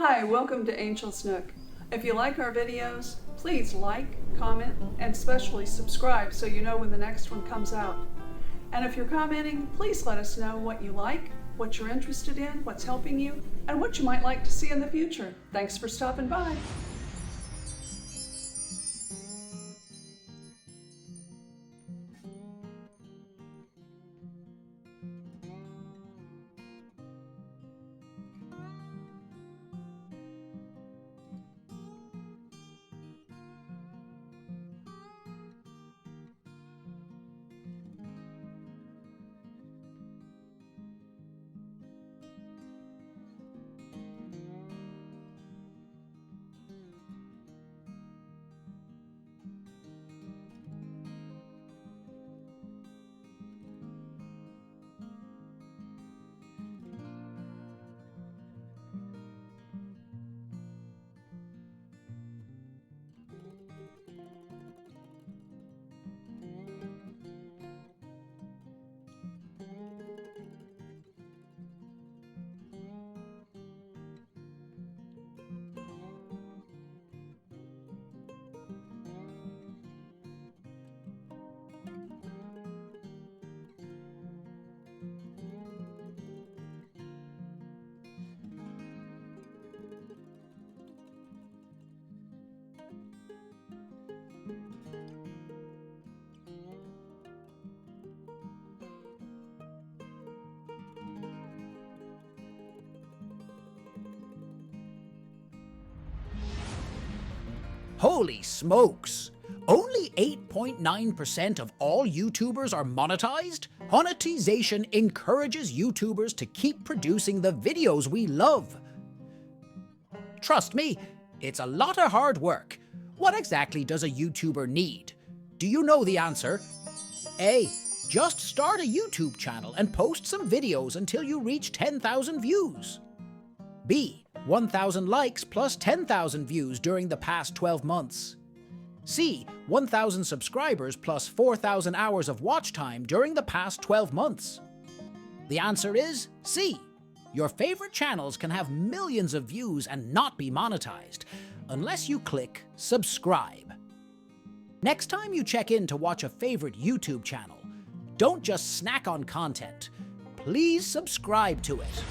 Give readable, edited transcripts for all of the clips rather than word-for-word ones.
Hi, welcome to Angel's Nook. If you like our videos, please like, comment, and especially subscribe so you know when the next one comes out. And if you're commenting, please let us know what you like, what you're interested in, what's helping you, and what you might like to see in the future. Thanks for stopping by. Holy smokes! Only 8.9% of all YouTubers are monetized? Monetization encourages YouTubers to keep producing the videos we love. Trust me, it's a lot of hard work. What exactly does a YouTuber need? Do you know the answer? A. Just start a YouTube channel and post some videos until you reach 10,000 views. B. 1,000 likes plus 10,000 views during the past 12 months. C. 1,000 subscribers plus 4,000 hours of watch time during the past 12 months. The answer is C. Your favorite channels can have millions of views and not be monetized, unless you click subscribe. Next time you check in to watch a favorite YouTube channel, don't just snack on content. Please subscribe to it.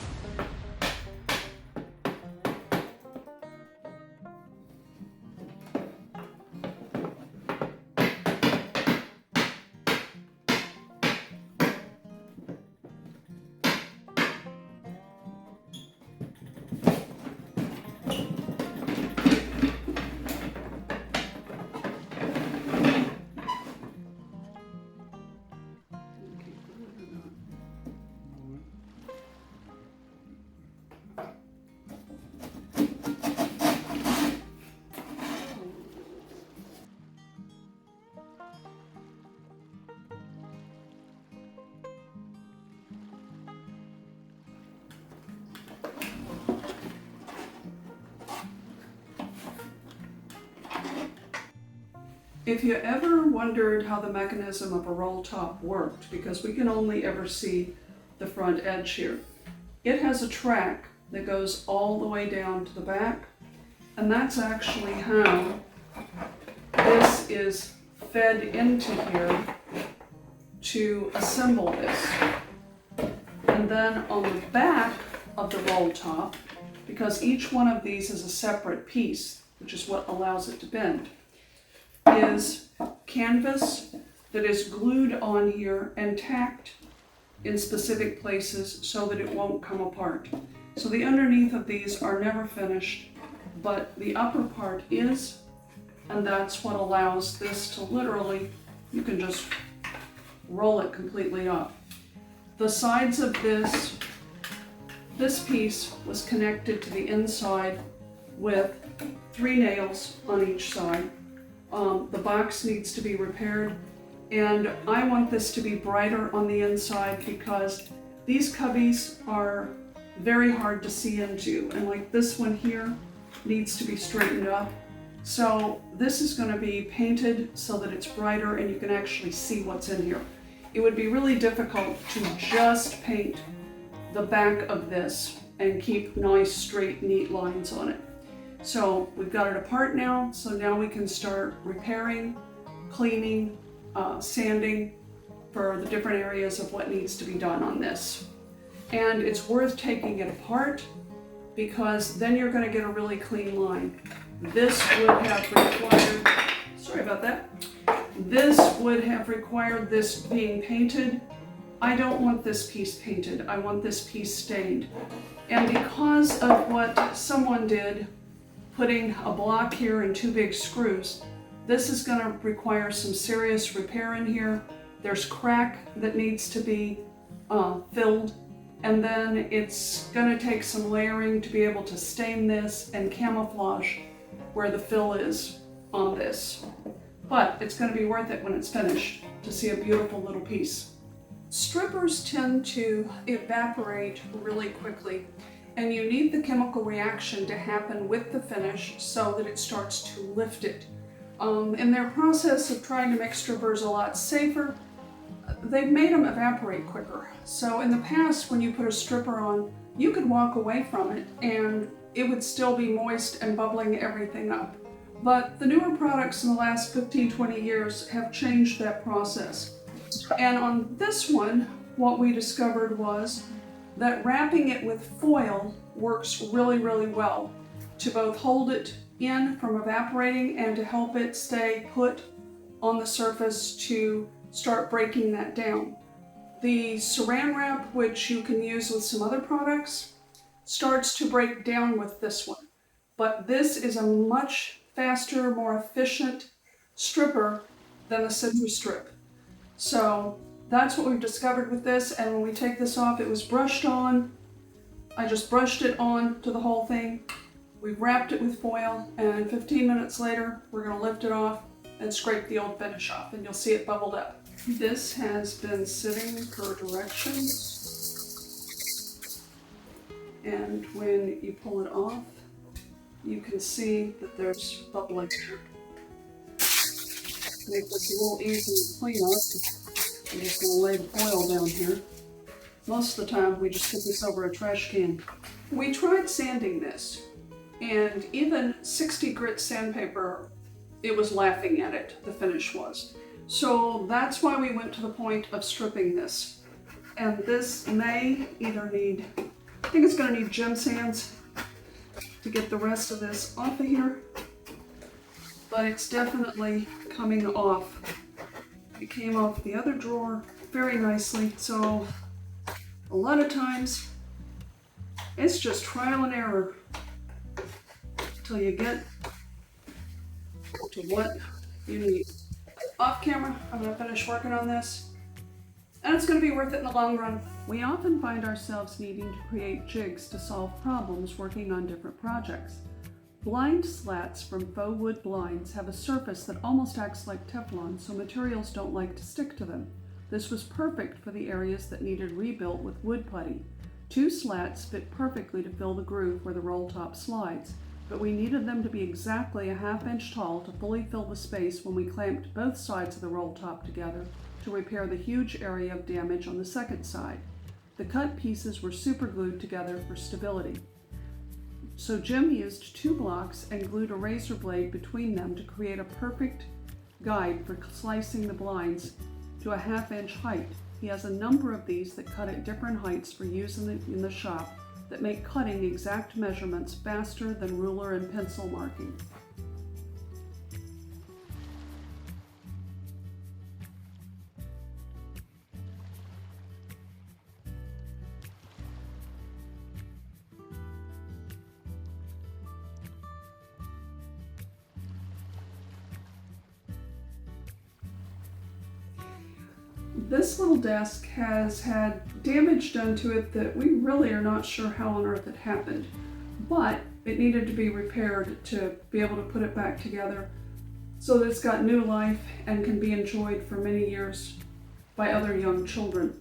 If you ever wondered how the mechanism of a roll top worked, because we can only ever see the front edge here, it has a track that goes all the way down to the back, and that's actually how this is fed into here to assemble this. And then on the back of the roll top, because each one of these is a separate piece, which is what allows it to bend, is canvas that is glued on here and tacked in specific places so that it won't come apart. So the underneath of these are never finished, but the upper part is, and that's what allows this to literally, you can just roll it completely up. The sides of this piece was connected to the inside with 3 nails on each side. The box needs to be repaired, and I want this to be brighter on the inside because these cubbies are very hard to see into, and like this one here needs to be straightened up. So this is going to be painted so that it's brighter and you can actually see what's in here. It would be really difficult to just paint the back of this and keep nice, straight, neat lines on it. So we've got it apart now, so now we can start repairing, cleaning, sanding for the different areas of what needs to be done on this. And it's worth taking it apart because then you're going to get a really clean line. This would have required, sorry about that, this would have required this being painted. I don't want this piece painted, I want this piece stained. And because of what someone did, putting a block here and 2 big screws, this is going to require some serious repair in here. There's crack that needs to be filled, and then it's going to take some layering to be able to stain this and camouflage where the fill is on this. But it's going to be worth it when it's finished to see a beautiful little piece. Strippers tend to evaporate really quickly, and you need the chemical reaction to happen with the finish so that it starts to lift it. In their process of trying to make strippers a lot safer, they've made them evaporate quicker. So in the past, when you put a stripper on, you could walk away from it and it would still be moist and bubbling everything up. But the newer products in the last 15-20 years have changed that process. And on this one, what we discovered was that wrapping it with foil works really, really well to both hold it in from evaporating and to help it stay put on the surface to start breaking that down. The saran wrap, which you can use with some other products, starts to break down with this one. But this is a much faster, more efficient stripper than the citrus strip. So that's what we've discovered with this, and when we take this off, it was brushed on. I just brushed it on to the whole thing. We've wrapped it with foil, and 15 minutes later, we're going to lift it off and scrape the old finish off, and you'll see it bubbled up. This has been sitting per directions, and when you pull it off, you can see that there's bubbling here. Make this a little easier to clean up. I'm just going to lay the foil down here. Most of the time we just put this over a trash can. We tried sanding this, and even 60 grit sandpaper, it was laughing at it, the finish was. So that's why we went to the point of stripping this. And this may either need, I think it's going to need gem sands to get the rest of this off of here, but it's definitely coming off. It came off the other drawer very nicely, so a lot of times it's just trial and error till you get to what you need. Off camera, I'm going to finish working on this, and it's going to be worth it in the long run. We often find ourselves needing to create jigs to solve problems working on different projects. Blind slats from faux wood blinds have a surface that almost acts like Teflon, so materials don't like to stick to them. This was perfect for the areas that needed rebuilt with wood putty. 2 slats fit perfectly to fill the groove where the Rolltop slides, but we needed them to be exactly a ½ inch tall to fully fill the space when we clamped both sides of the Rolltop together to repair the huge area of damage on the second side. The cut pieces were super glued together for stability. So Jim used 2 blocks and glued a razor blade between them to create a perfect guide for slicing the blinds to a ½ inch height. He has a number of these that cut at different heights for use in the shop that make cutting exact measurements faster than ruler and pencil marking. This little desk has had damage done to it that we really are not sure how on earth it happened, but it needed to be repaired to be able to put it back together so that it's got new life and can be enjoyed for many years by other young children.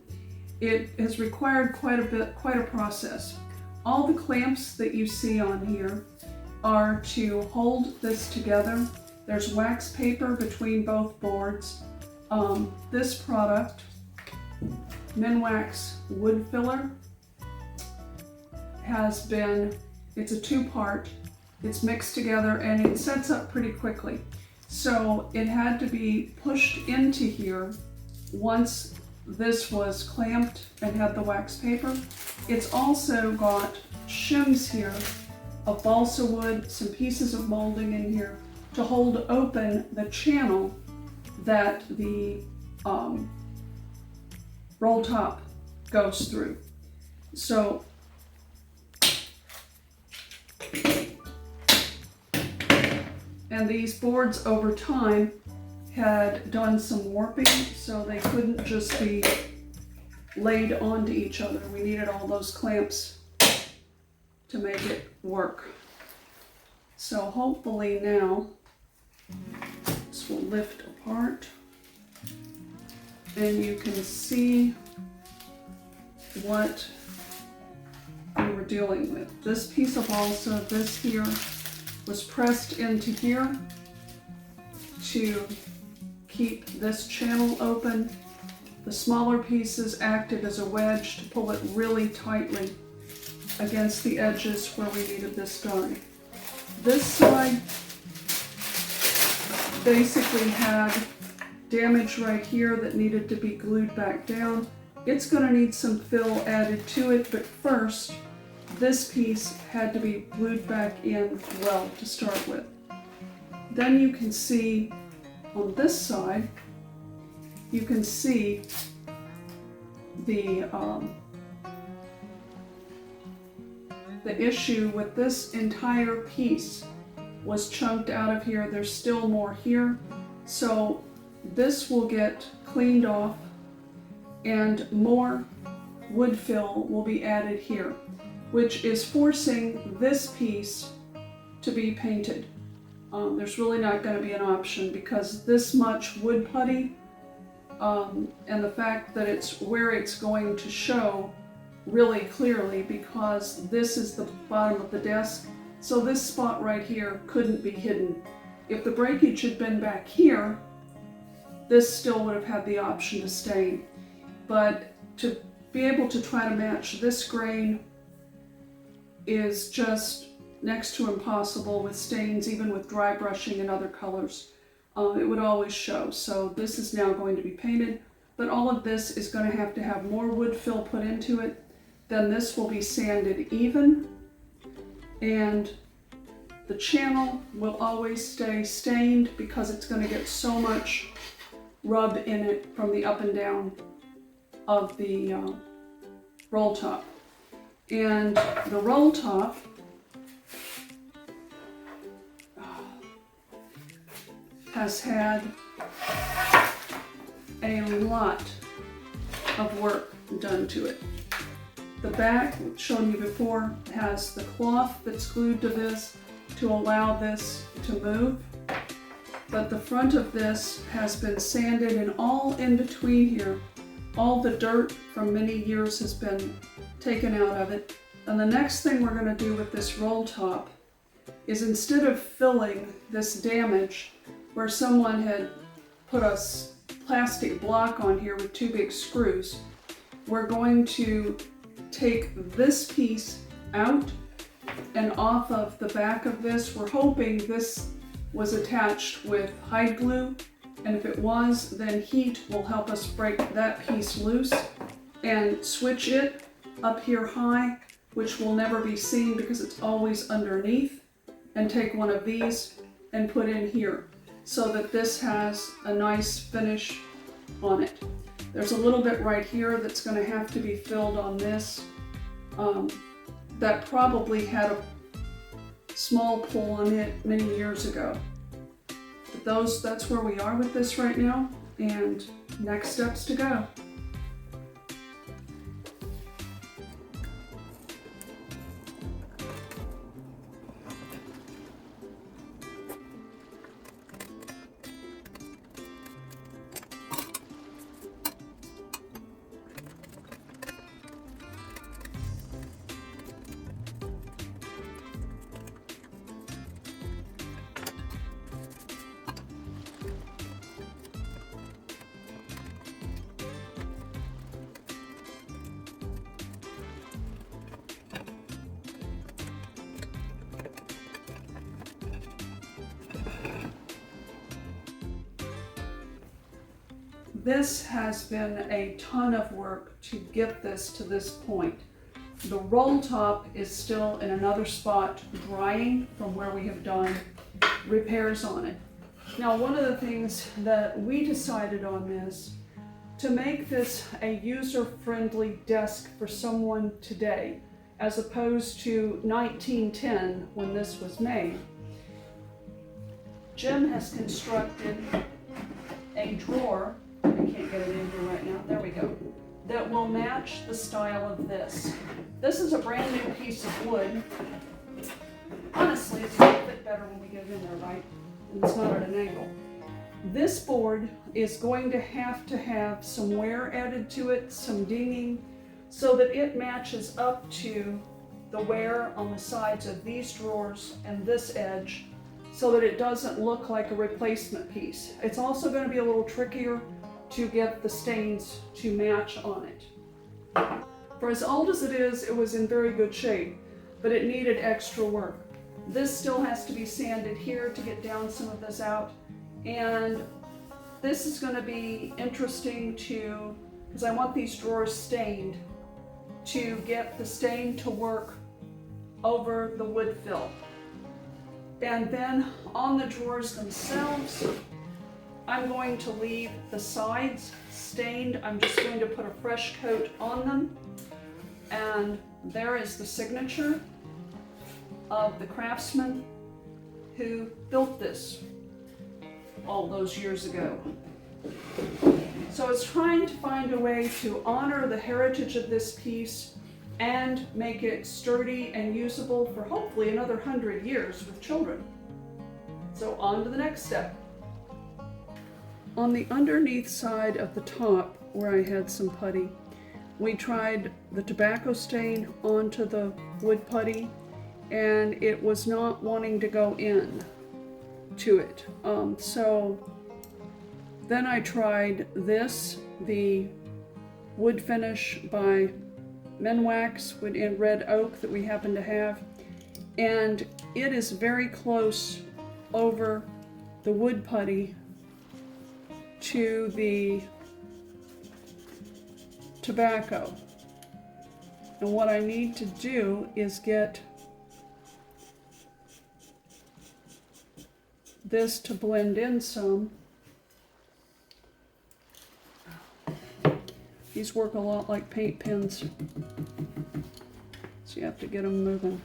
It has required quite a process. All the clamps that you see on here are to hold this together. There's wax paper between both boards. This product, Minwax wood filler, has been, it's a two-part, it's mixed together and it sets up pretty quickly. So it had to be pushed into here once this was clamped and had the wax paper. It's also got shims here of balsa wood, some pieces of molding in here to hold open the channel that the roll top goes through. So and these boards over time had done some warping, so they couldn't just be laid onto each other. We needed all those clamps to make it work. So hopefully now this will lift apart and you can see what we were dealing with. This piece of balsa, this here, was pressed into here to keep this channel open. The smaller pieces acted as a wedge to pull it really tightly against the edges where we needed this done. This side basically had damage right here that needed to be glued back down. It's going to need some fill added to it, but first this piece had to be glued back in well to start with. Then you can see on this side, you can see the issue with this entire piece was chunked out of here. There's still more here. So this will get cleaned off and more wood fill will be added here, which is forcing this piece to be painted. There's really not going to be an option because this much wood putty and the fact that it's where it's going to show really clearly because this is the bottom of the desk. So this spot right here couldn't be hidden. If the breakage had been back here, this still would have had the option to stain. But to be able to try to match this grain is just next to impossible with stains, even with dry brushing and other colors. It would always show. So this is now going to be painted, but all of this is going to have more wood fill put into it. Then this will be sanded even, and the channel will always stay stained because it's going to get so much rub in it from the up and down of the roll top. And the roll top has had a lot of work done to it. The back, shown you before, has the cloth that's glued to this to allow this to move. But the front of this has been sanded, and all in between here, all the dirt from many years has been taken out of it. And the next thing we're going to do with this roll top is, instead of filling this damage where someone had put a plastic block on here with two big screws, we're going to take this piece out and off of the back of this. We're hoping this was attached with hide glue, and if it was, then heat will help us break that piece loose and switch it up here high, which will never be seen because it's always underneath, and take one of these and put in here so that this has a nice finish on it. There's a little bit right here that's going to have to be filled on this. That probably had a small pull on it many years ago. But that's where we are with this right now, and next steps to go. This has been a ton of work to get this to this point. The Rolltop is still in another spot drying from where we have done repairs on it. Now, one of the things that we decided on this, to make this a user-friendly desk for someone today, as opposed to 1910 when this was made, Jim has constructed a drawer, I can't get it in here right now, there we go, that will match the style of this. This is a brand new piece of wood. Honestly, it's going to fit better when we get it in there, right? And it's not at an angle. This board is going to have some wear added to it, some dinging, so that it matches up to the wear on the sides of these drawers and this edge, so that it doesn't look like a replacement piece. It's also going to be a little trickier to get the stains to match on it. For as old as it is, it was in very good shape, but it needed extra work. This still has to be sanded here to get down some of this out, and this is going to be interesting to, because I want these drawers stained, to get the stain to work over the wood fill. And then on the drawers themselves, I'm going to leave the sides stained. I'm just going to put a fresh coat on them. And there is the signature of the craftsman who built this all those years ago. So it's trying to find a way to honor the heritage of this piece and make it sturdy and usable for hopefully another 100 years with children. So on to the next step. On the underneath side of the top, where I had some putty, we tried the tobacco stain onto the wood putty, and it was not wanting to go in to it. So then I tried this, the wood finish by Minwax in red oak that we happen to have, and it is very close over the wood putty to the tobacco. And what I need to do is get this to blend in some. These work a lot like paint pens, so you have to get them moving.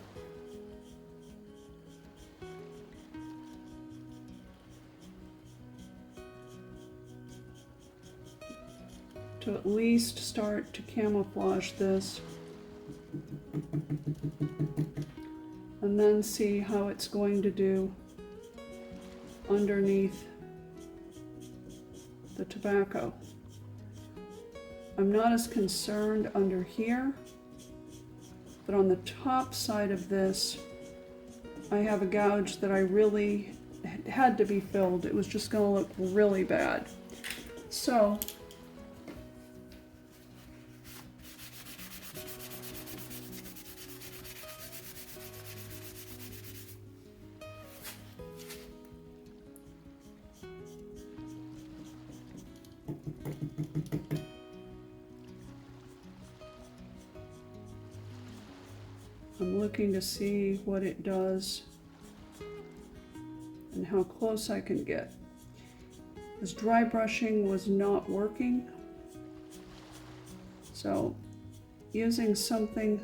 To at least start to camouflage this, and then see how it's going to do underneath the tobacco. I'm not as concerned under here, but on the top side of this, I have a gouge that I really had to be filled. It was just going to look really bad. So I'm looking to see what it does and how close I can get. This dry brushing was not working, so using something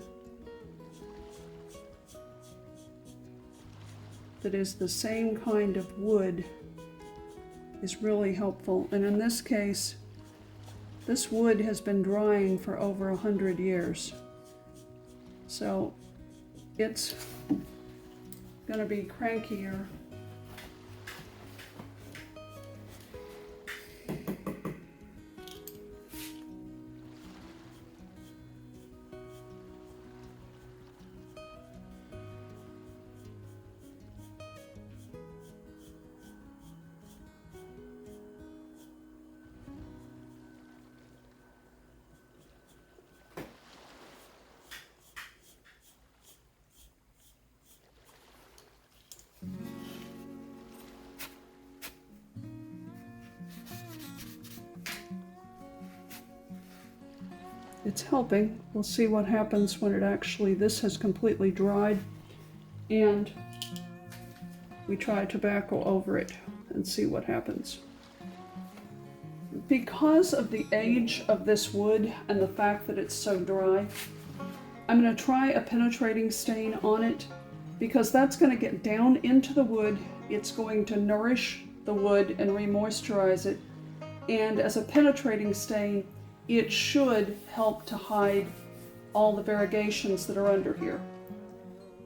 that is the same kind of wood is really helpful. And in this case, this wood has been drying for over 100 years. So it's going to be crankier. It's helping. We'll see what happens when it actually, this has completely dried, and we try tobacco over it and see what happens. Because of the age of this wood and the fact that it's so dry, I'm going to try a penetrating stain on it, because that's going to get down into the wood. It's going to nourish the wood and re-moisturize it, and as a penetrating stain, it should help to hide all the variegations that are under here.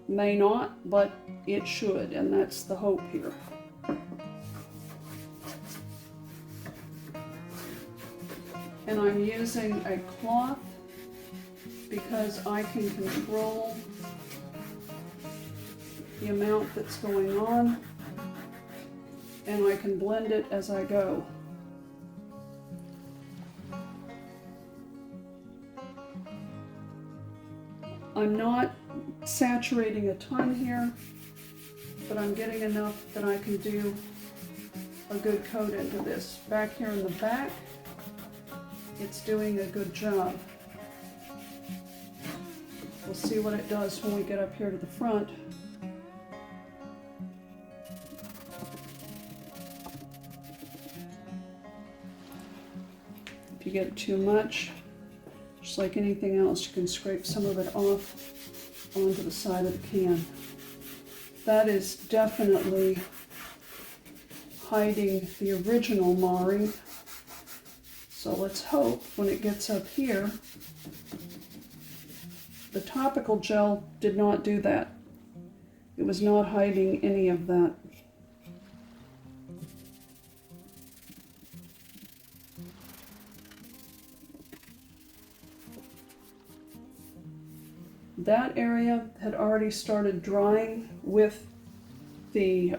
May not, but it should, and that's the hope here. And I'm using a cloth because I can control the amount that's going on, and I can blend it as I go. I'm not saturating a ton here, but I'm getting enough that I can do a good coat into this. Back here in the back, it's doing a good job. We'll see what it does when we get up here to the front. If you get too much, just like anything else, you can scrape some of it off onto the side of the can. That is definitely hiding the original marring. So let's hope when it gets up here, the topical gel did not do that. It was not hiding any of that. That area had already started drying with the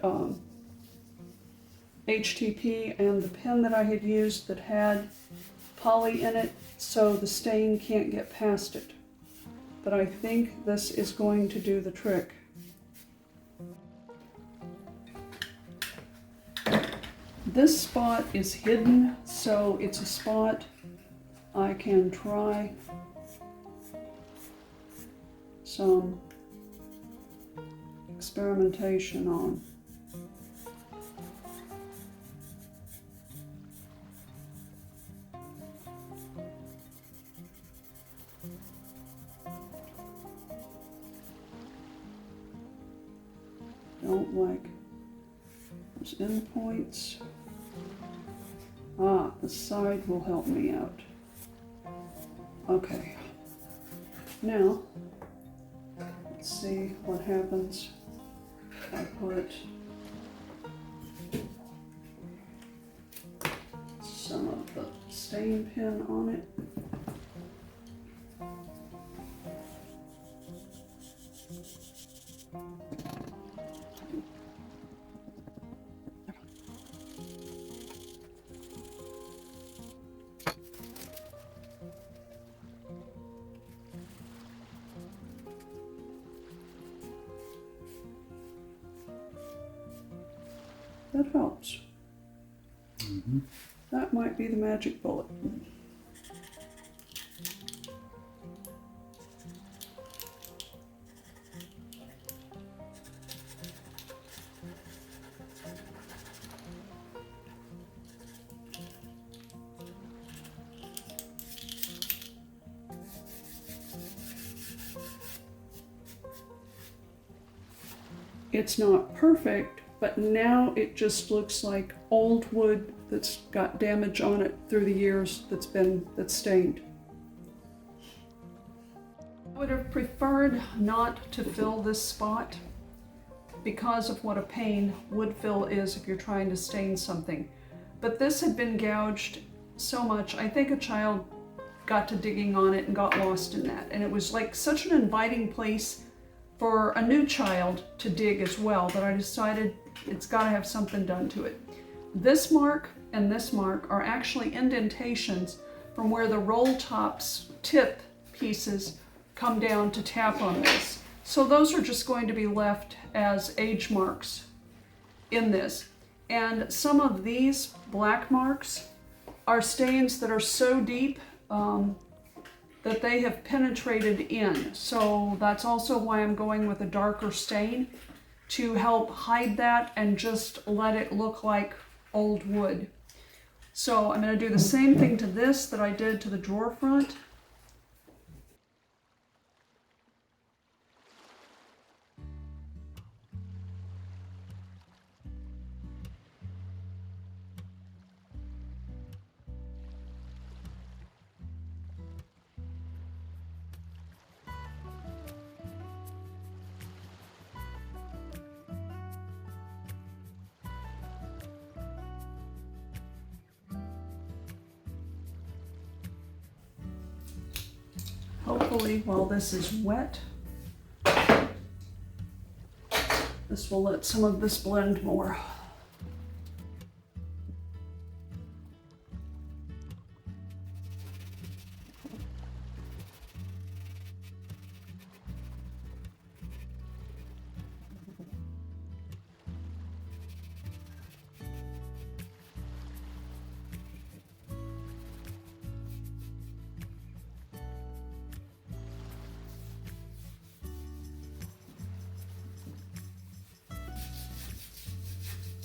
HTP and the pen that I had used that had poly in it, so the stain can't get past it. But I think this is going to do the trick. This spot is hidden, so it's a spot I can try some experimentation on. Don't like those endpoints. Ah, the side will help me out. Okay. Now, let's see what happens if I put some of the stain pen on it. That helps. Mm-hmm. That might be the magic bullet. It's not perfect, but now it just looks like old wood that's got damage on it through the years that's stained. I would have preferred not to fill this spot because of what a pain wood fill is if you're trying to stain something. But this had been gouged so much, I think a child got to digging on it and got lost in that. And it was like such an inviting place for a new child to dig as well, that I decided it's got to have something done to it. This mark and this mark are actually indentations from where the Rolltop's tip pieces come down to tap on this. So those are just going to be left as age marks in this. And some of these black marks are stains that are so deep, that they have penetrated in. So that's also why I'm going with a darker stain, to help hide that and just let it look like old wood. So I'm going to do the same thing to this that I did to the drawer front. Hopefully, while this is wet, this will let some of this blend more.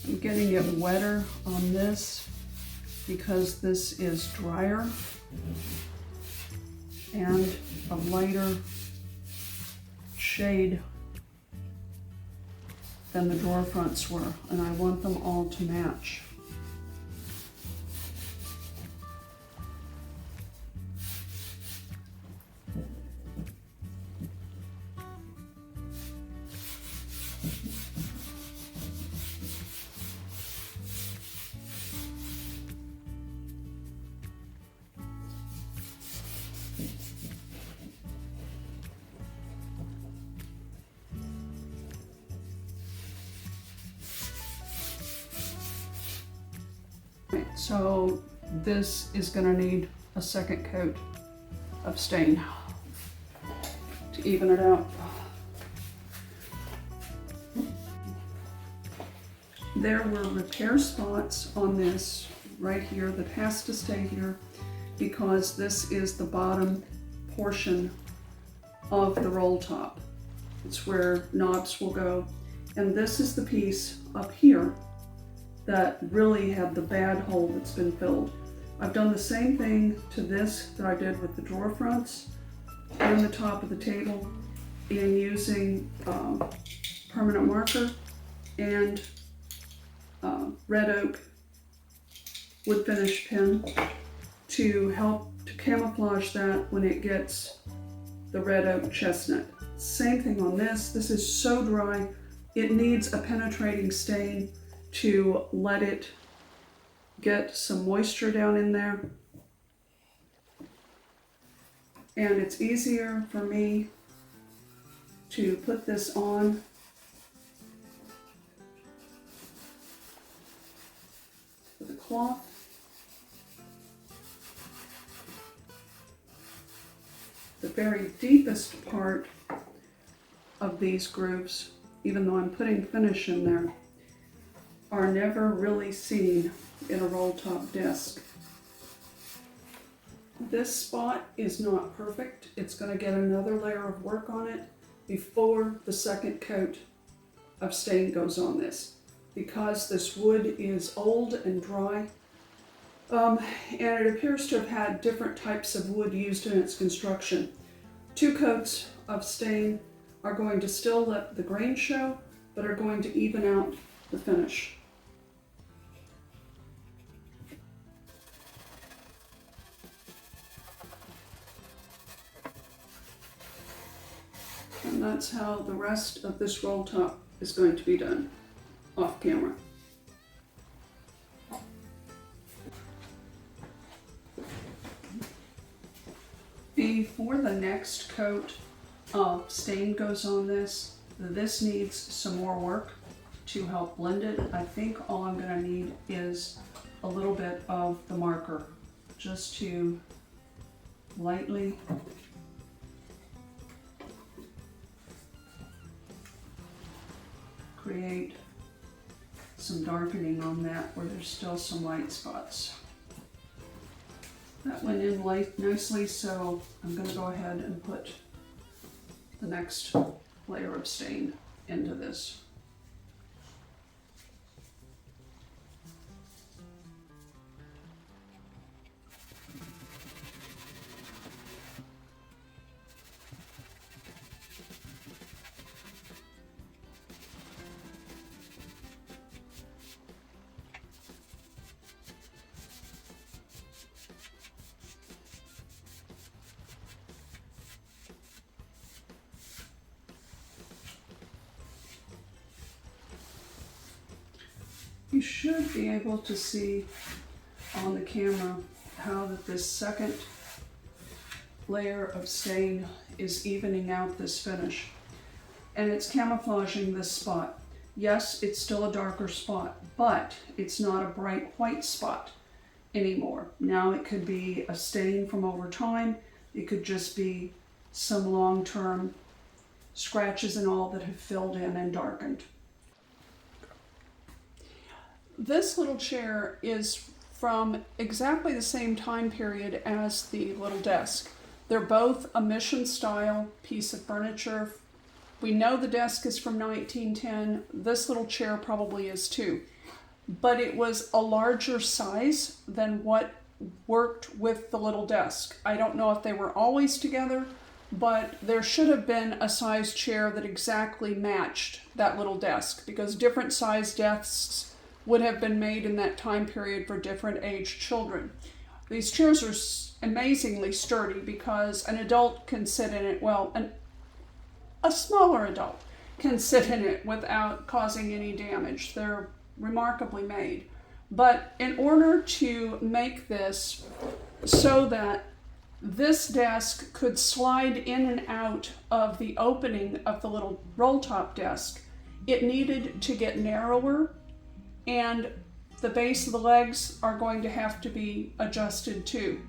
I'm getting it wetter on this because this is drier and a lighter shade than the drawer fronts were, and I want them all to match. So this is going to need a second coat of stain to even it out. There were repair spots on this right here that has to stay here because this is the bottom portion of the roll top. It's where knobs will go, and this is the piece up here that really had the bad hole that's been filled. I've done the same thing to this that I did with the drawer fronts and the top of the table, and using permanent marker and red oak wood finish pen to help to camouflage that when it gets the red oak chestnut. Same thing on this. This is so dry, it needs a penetrating stain to let it get some moisture down in there. And it's easier for me to put this on with a cloth. The very deepest part of these grooves, even though I'm putting finish in there, are never really seen in a roll top disc. This spot is not perfect. It's going to get another layer of work on it before the second coat of stain goes on this, because this wood is old and dry, and it appears to have had different types of wood used in its construction. 2 coats of stain are going to still let the grain show, but are going to even out the finish. And that's how the rest of this roll top is going to be done off camera. Before the next coat of stain goes on this needs some more work to help blend it. I think all I'm going to need is a little bit of the marker just to lightly create some darkening on that where there's still some light spots. That went in nicely, so I'm going to go ahead and put the next layer of stain into this. You should be able to see on the camera how that this second layer of stain is evening out this finish. And it's camouflaging this spot. Yes, it's still a darker spot, but it's not a bright white spot anymore. Now it could be a stain from over time. It could just be some long-term scratches and all that have filled in and darkened. This little chair is from exactly the same time period as the little desk. They're both a mission style piece of furniture. We know the desk is from 1910. This little chair probably is too. But it was a larger size than what worked with the little desk. I don't know if they were always together, but there should have been a size chair that exactly matched that little desk, because different size desks would have been made in that time period for different aged children. These chairs are amazingly sturdy because an adult can sit in it, well, a smaller adult can sit in it without causing any damage. They're remarkably made. But in order to make this so that this desk could slide in and out of the opening of the little roll-top desk, it needed to get narrower, and the base of the legs are going to have to be adjusted too.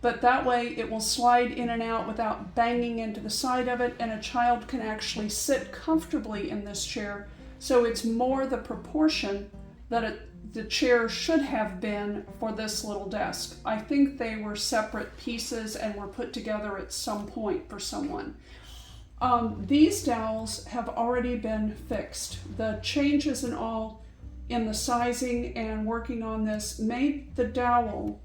But that way it will slide in and out without banging into the side of it, and a child can actually sit comfortably in this chair. So it's more the proportion that the chair should have been for this little desk. I think they were separate pieces and were put together at some point for someone. These dowels have already been fixed. The changes and all in the sizing and working on this made the dowel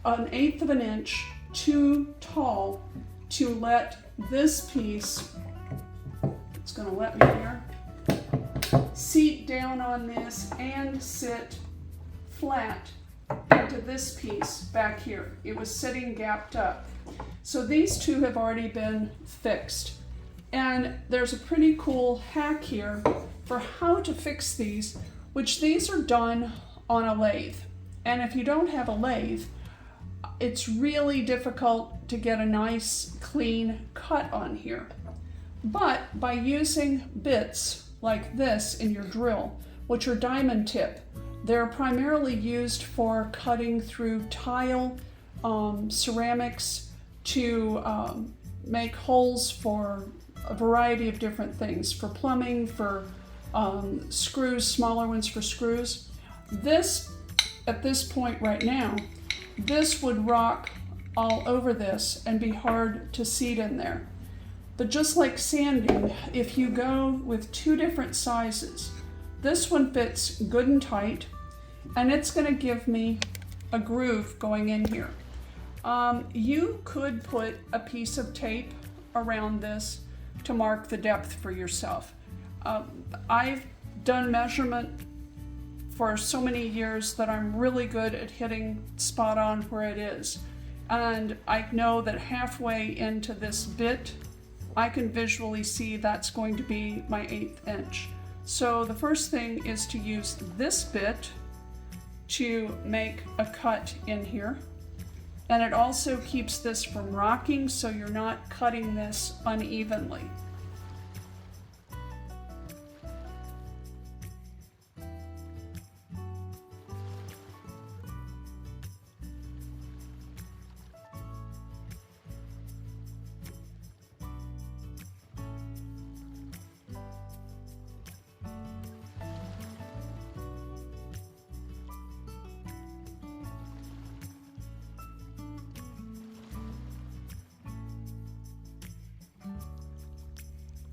1/8 of an inch too tall to let this piece, it's going to let me here, seat down on this and sit flat into this piece back here. It was sitting gapped up. So these two have already been fixed. And there's a pretty cool hack here for how to fix these, which these are done on a lathe. And if you don't have a lathe, it's really difficult to get a nice clean cut on here. But by using bits like this in your drill, which are diamond tip, they're primarily used for cutting through tile, ceramics, to make holes for a variety of different things, for plumbing, for screws, smaller ones for screws. This, at this point right now, this would rock all over this and be hard to seat in there. But just like sanding, if you go with two different sizes, this one fits good and tight, and it's going to give me a groove going in here. You could put a piece of tape around this to mark the depth for yourself. I've done measurement for so many years that I'm really good at hitting spot on where it is. And I know that halfway into this bit, I can visually see that's going to be my 1/8 inch. So the first thing is to use this bit to make a cut in here. And it also keeps this from rocking, so you're not cutting this unevenly.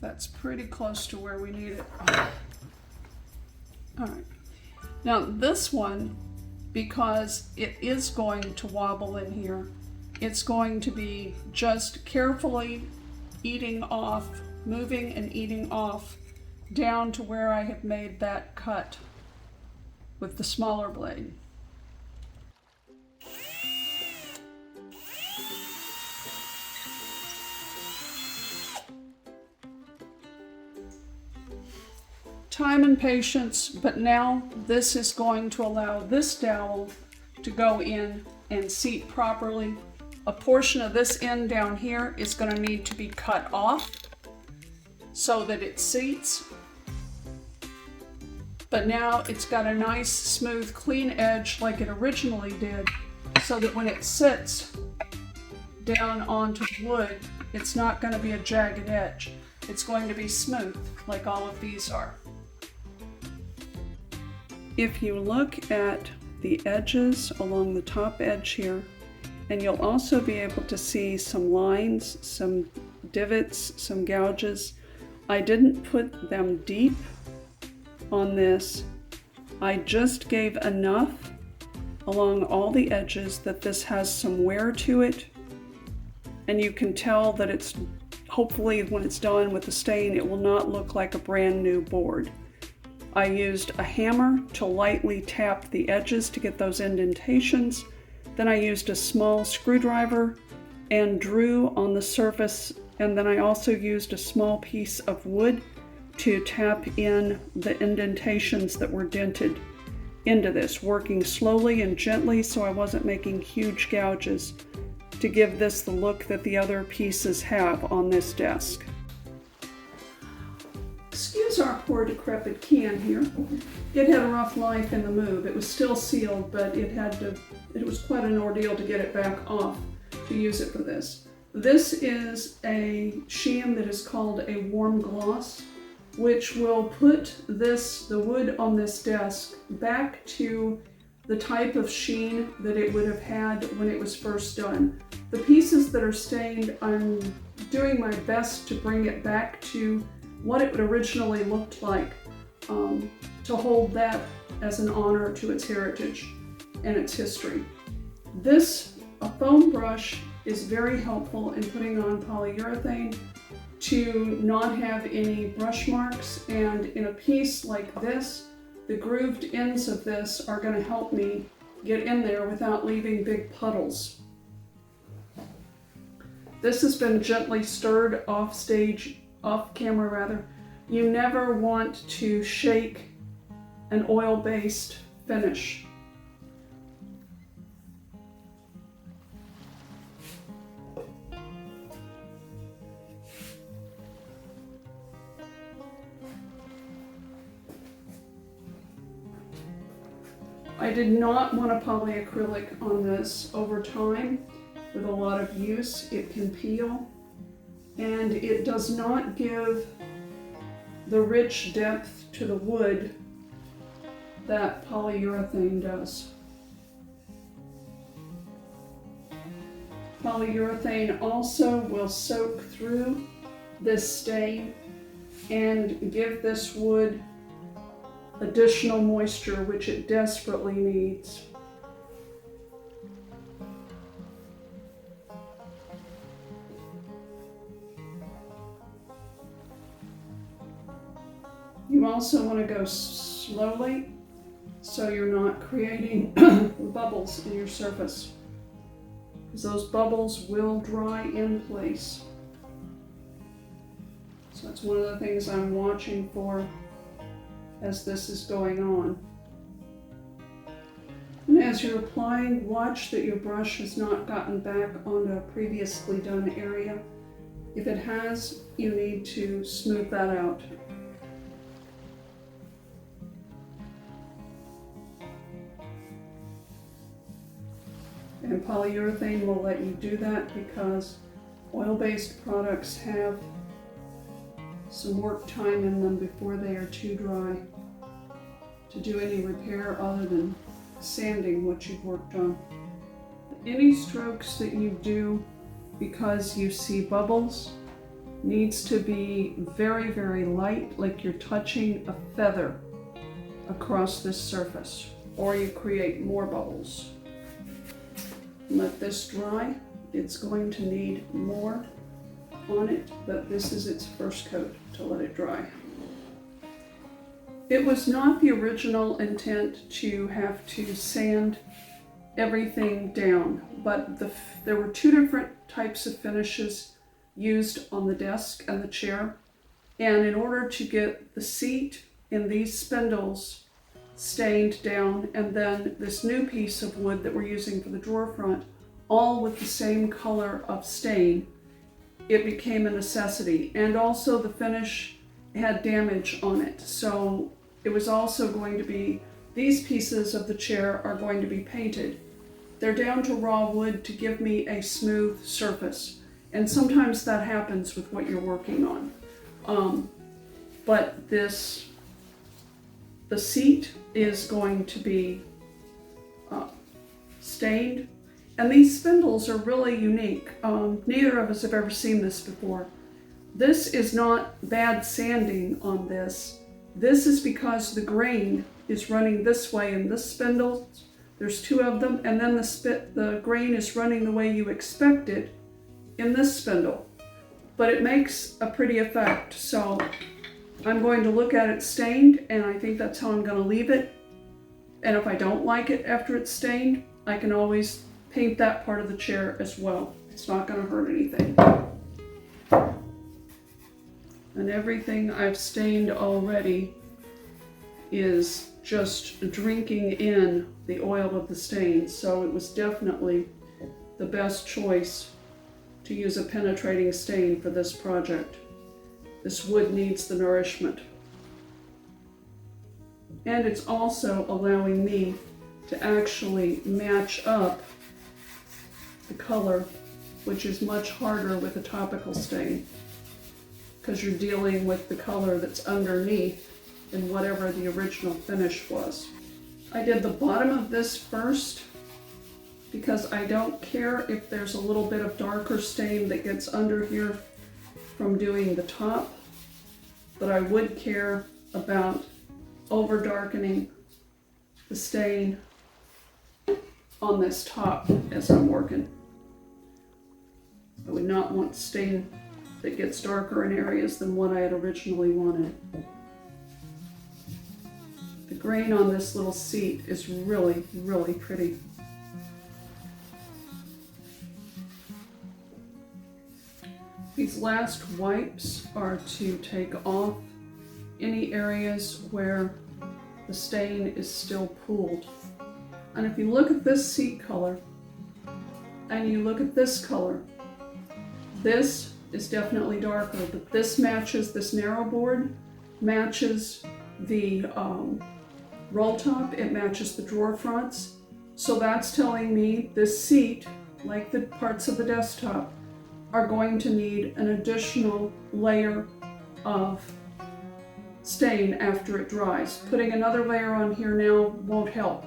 That's pretty close to where we need it. All right. Now this one, because it is going to wobble in here, it's going to be just carefully eating off, moving and eating off down to where I have made that cut with the smaller blade. Time and patience, but now this is going to allow this dowel to go in and seat properly. A portion of this end down here is going to need to be cut off so that it seats. But now it's got a nice, smooth, clean edge like it originally did, so that when it sits down onto wood, it's not going to be a jagged edge. It's going to be smooth, like all of these are. If you look at the edges along the top edge here, and you'll also be able to see some lines, some divots, some gouges. I didn't put them deep on this. I just gave enough along all the edges that this has some wear to it. And you can tell that it's, hopefully when it's done with the stain, it will not look like a brand new board. I used a hammer to lightly tap the edges to get those indentations. Then I used a small screwdriver and drew on the surface, and then I also used a small piece of wood to tap in the indentations that were dented into this, working slowly and gently so I wasn't making huge gouges to give this the look that the other pieces have on this desk. Excuse our poor decrepit can here. It had a rough life in the move. It was still sealed, but it was quite an ordeal to get it back off to use it for this. This is a sheen that is called a warm gloss, which will put the wood on this desk back to the type of sheen that it would have had when it was first done. The pieces that are stained, I'm doing my best to bring it back to what it originally looked like, to hold that as an honor to its heritage and its history. A foam brush is very helpful in putting on polyurethane to not have any brush marks, and in a piece like this, the grooved ends of this are going to help me get in there without leaving big puddles. This has been gently stirred off camera rather. You never want to shake an oil-based finish. I did not want a polyacrylic on this. Over time, with a lot of use, it can peel, and it does not give the rich depth to the wood that polyurethane does. Polyurethane also will soak through this stain and give this wood additional moisture, which it desperately needs. You also want to go slowly so you're not creating bubbles in your surface, because those bubbles will dry in place. So that's one of the things I'm watching for as this is going on. And as you're applying, watch that your brush has not gotten back onto a previously done area. If it has, you need to smooth that out. And polyurethane will let you do that because oil-based products have some work time in them before they are too dry to do any repair other than sanding what you've worked on. Any strokes that you do because you see bubbles, needs to be very, very light, like you're touching a feather across this surface, or you create more bubbles. Let this dry. It's going to need more on it, but this is its first coat to let it dry. It was not the original intent to have to sand everything down, but there were two different types of finishes used on the desk and the chair, and in order to get the seat in these spindles stained down, and then this new piece of wood that we're using for the drawer front, all with the same color of stain, it became a necessity. And also the finish had damage on it, so it was also going to be, these pieces of the chair are going to be painted. They're down to raw wood to give me a smooth surface, and sometimes that happens with what you're working on. But the seat is going to be stained, and these spindles are really unique. Neither of us have ever seen this before. This is not bad sanding on this. This is because the grain is running this way in this spindle. There's two of them, and then the grain is running the way you expect it in this spindle. But it makes a pretty effect, so I'm going to look at it stained, and I think that's how I'm going to leave it. And if I don't like it after it's stained, I can always paint that part of the chair as well. It's not going to hurt anything. And everything I've stained already is just drinking in the oil of the stain, so it was definitely the best choice to use a penetrating stain for this project. This wood needs the nourishment. And it's also allowing me to actually match up the color, which is much harder with a topical stain, because you're dealing with the color that's underneath in whatever the original finish was. I did the bottom of this first because I don't care if there's a little bit of darker stain that gets under here from doing the top, but I would care about over darkening the stain on this top as I'm working. I would not want stain that gets darker in areas than what I had originally wanted. The grain on this little seat is really, really pretty. These last wipes are to take off any areas where the stain is still pooled. And if you look at this seat color and you look at this color, this is definitely darker, but this matches, this narrow board matches the Rolltop, it matches the drawer fronts. So that's telling me this seat, like the parts of the desktop, are going to need an additional layer of stain after it dries. Putting another layer on here now won't help.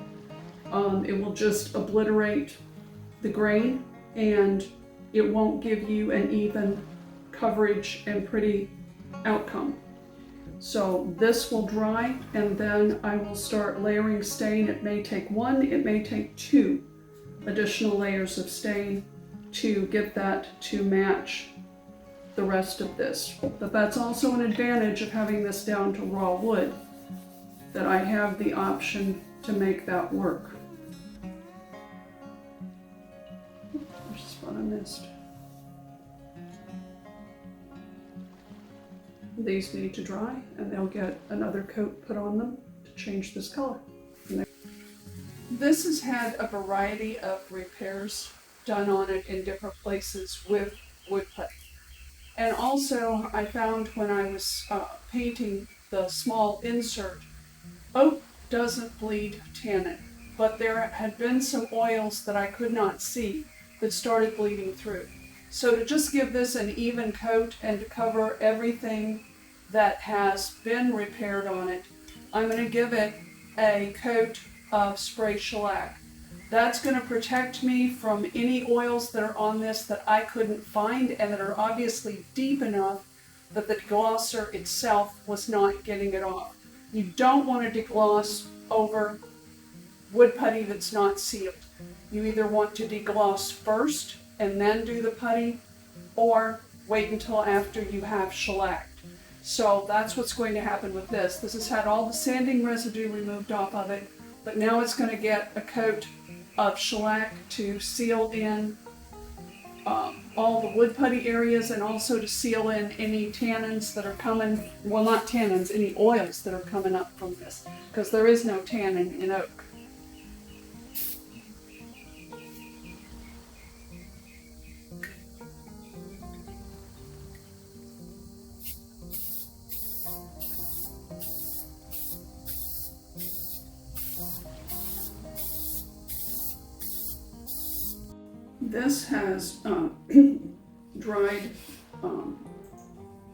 It will just obliterate the grain, and it won't give you an even coverage and pretty outcome. So this will dry, and then I will start layering stain. It may take one, it may take two additional layers of stain to get that to match the rest of this. But that's also an advantage of having this down to raw wood, that I have the option to make that work. There's a spot I missed. These need to dry, and they'll get another coat put on them to change this color. This has had a variety of repairs done on it in different places with wood putty. And also I found when I was painting the small insert, oak doesn't bleed tannin, but there had been some oils that I could not see that started bleeding through. So to just give this an even coat and to cover everything that has been repaired on it, I'm going to give it a coat of spray shellac. That's going to protect me from any oils that are on this that I couldn't find and that are obviously deep enough that the deglosser itself was not getting it off. You don't want to degloss over wood putty that's not sealed. You either want to degloss first and then do the putty, or wait until after you have shellacked. So that's what's going to happen with this. This has had all the sanding residue removed off of it, but now it's going to get a coat of shellac to seal in all the wood putty areas, and also to seal in any tannins that are coming, well, not tannins, any oils that are coming up from this, because there is no tannin in oak. This has dried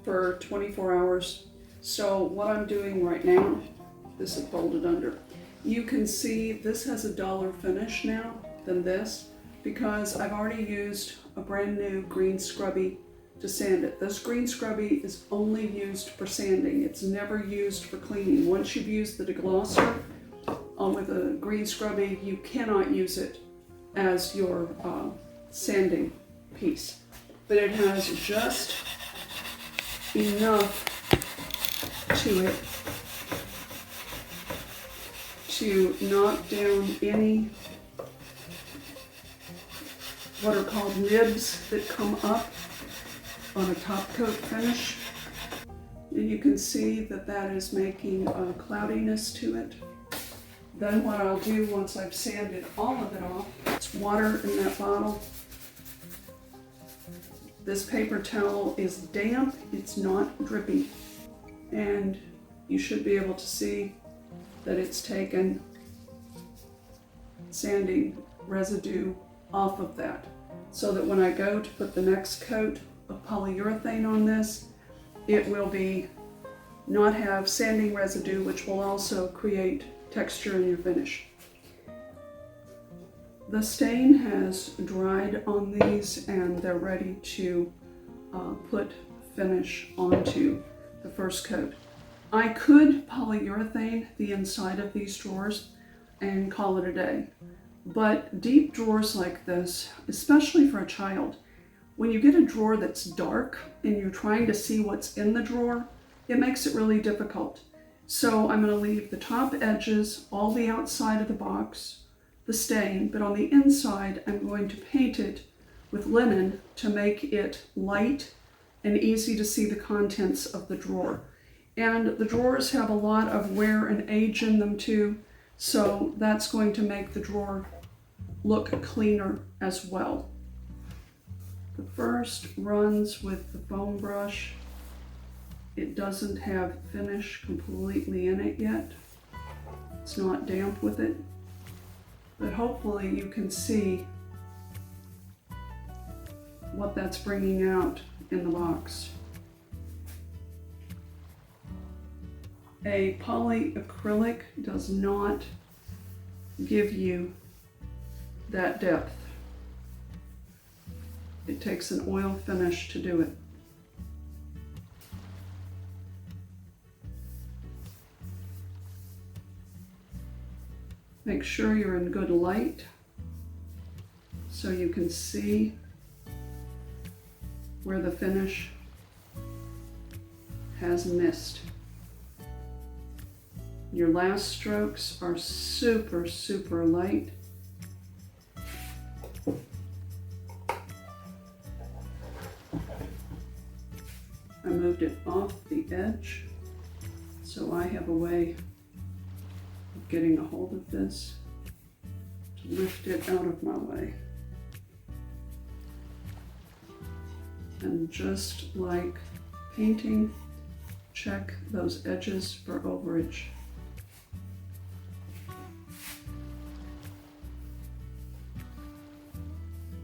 for 24 hours. So what I'm doing right now, this is folded under. You can see this has a duller finish now than this, because I've already used a brand new green scrubby to sand it. This green scrubby is only used for sanding. It's never used for cleaning. Once you've used the deglosser with a green scrubby, you cannot use it as your sanding piece. But it has just enough to it to knock down any what are called nibs that come up on a top coat finish. And you can see that that is making a cloudiness to it. Then what I'll do once I've sanded all of it off, it's water in that bottle. This paper towel is damp, it's not drippy. And you should be able to see that it's taken sanding residue off of that. So that when I go to put the next coat of polyurethane on this, it will be not have sanding residue, which will also create texture in your finish. The stain has dried on these and they're ready to put finish onto the first coat. I could polyurethane the inside of these drawers and call it a day, but deep drawers like this, especially for a child, when you get a drawer that's dark and you're trying to see what's in the drawer, it makes it really difficult. So I'm going to leave the top edges, all the outside of the box, the stain, but on the inside I'm going to paint it with linen to make it light and easy to see the contents of the drawer. And the drawers have a lot of wear and age in them too, so that's going to make the drawer look cleaner as well. The first runs with the foam brush. It doesn't have finish completely in it yet. It's not damp with it, but hopefully you can see what that's bringing out in the box. A polyacrylic does not give you that depth. It takes an oil finish to do it. Make sure you're in good light so you can see where the finish has missed. Your last strokes are super, super light. I moved it off the edge, so I have a way of getting a hold of this to lift it out of my way. And just like painting, check those edges for overage.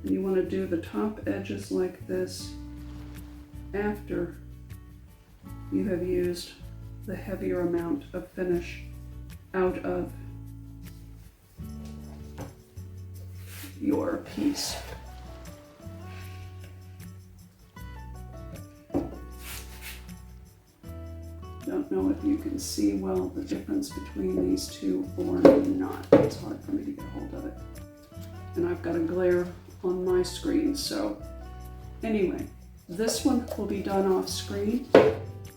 And you want to do the top edges like this after you have used the heavier amount of finish out of your piece. Don't know if you can see well the difference between these two or not. It's hard for me to get a hold of it. And I've got a glare on my screen, so anyway, this one will be done off screen,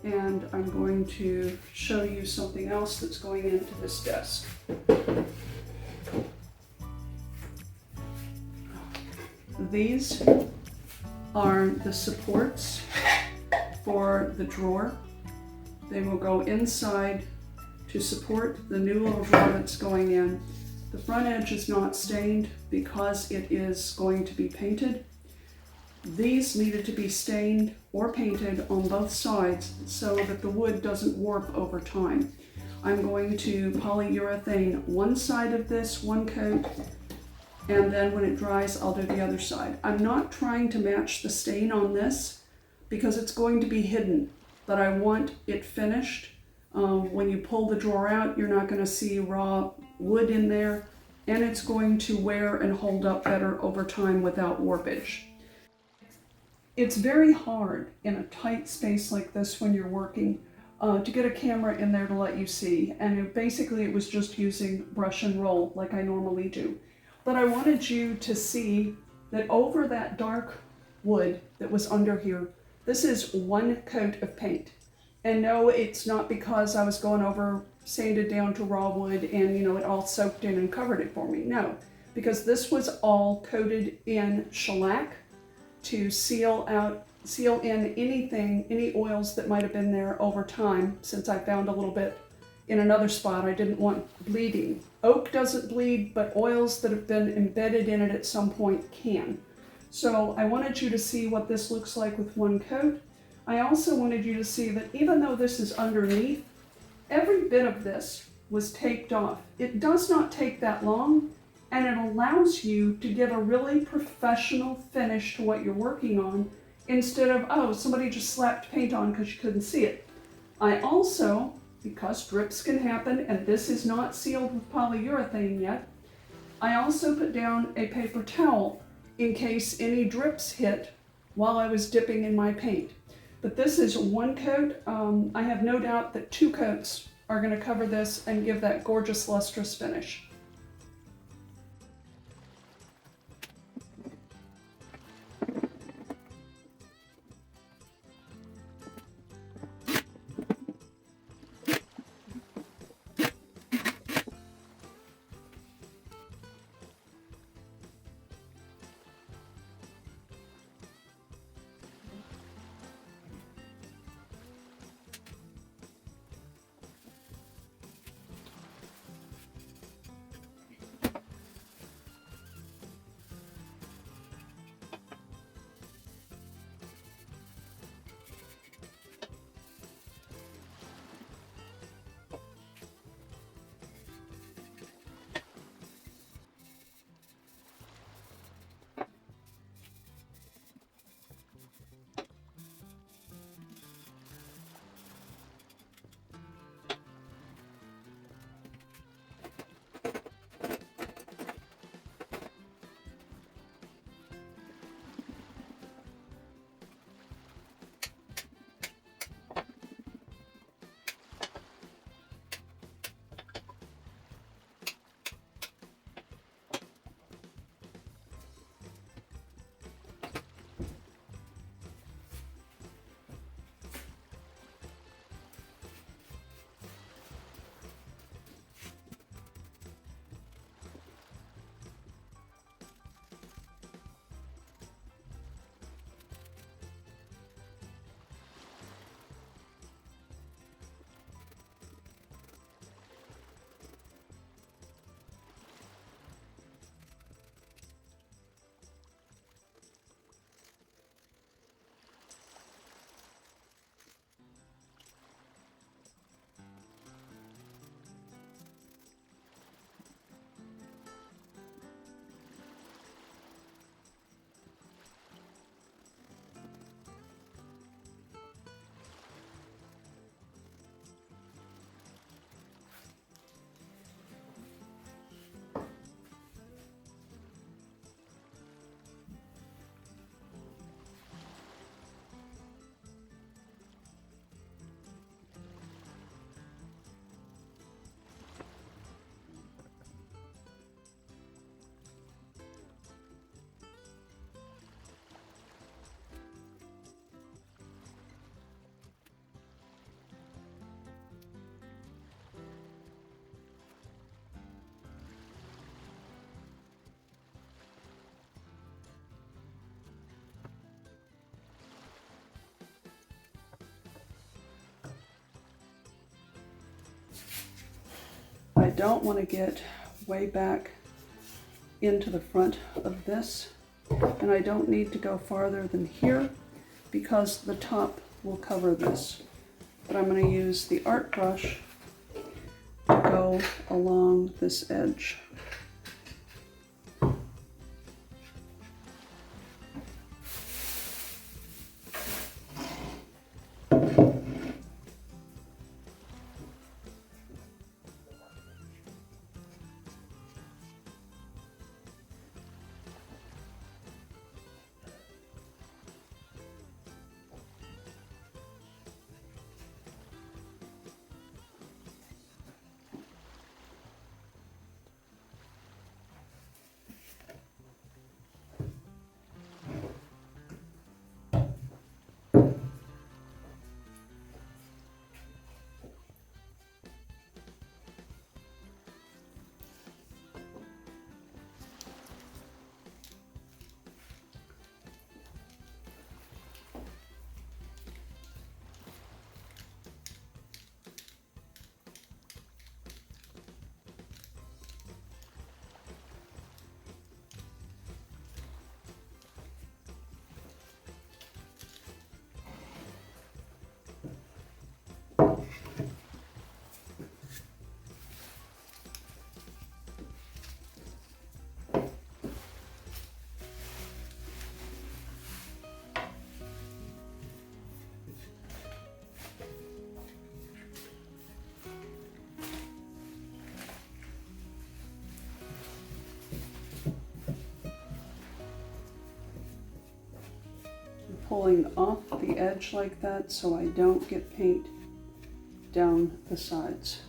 and I'm going to show you something else that's going into this desk. These are the supports for the drawer. They will go inside to support the new little drawer that's going in. The front edge is not stained because it is going to be painted. These needed to be stained or painted on both sides so that the wood doesn't warp over time. I'm going to polyurethane one side of this, one coat, and then when it dries, I'll do the other side. I'm not trying to match the stain on this because it's going to be hidden, but I want it finished. When you pull the drawer out, you're not going to see raw wood in there, and it's going to wear and hold up better over time without warpage. It's very hard in a tight space like this when you're working to get a camera in there to let you see, and basically it was just using brush and roll like I normally do. But I wanted you to see that over that dark wood that was under here, this is one coat of paint. And no, it's not because I was going over sanded down to raw wood and it all soaked in and covered it for me. No, because this was all coated in shellac to seal in anything, any oils that might have been there over time, since I found a little bit in another spot I didn't want bleeding. Oak doesn't bleed, but oils that have been embedded in it at some point can. So I wanted you to see what this looks like with one coat. I also wanted you to see that even though this is underneath, every bit of this was taped off. It does not take that long, and it allows you to give a really professional finish to what you're working on instead of, oh, somebody just slapped paint on because you couldn't see it. I also, because drips can happen, and this is not sealed with polyurethane yet, I also put down a paper towel in case any drips hit while I was dipping in my paint. But this is one coat. I have no doubt that two coats are going to cover this and give that gorgeous lustrous finish. don't want to get way back into the front of this, and I don't need to go farther than here because the top will cover this. But I'm going to use the art brush to go along this edge. Pulling off the edge like that so I don't get paint down the sides.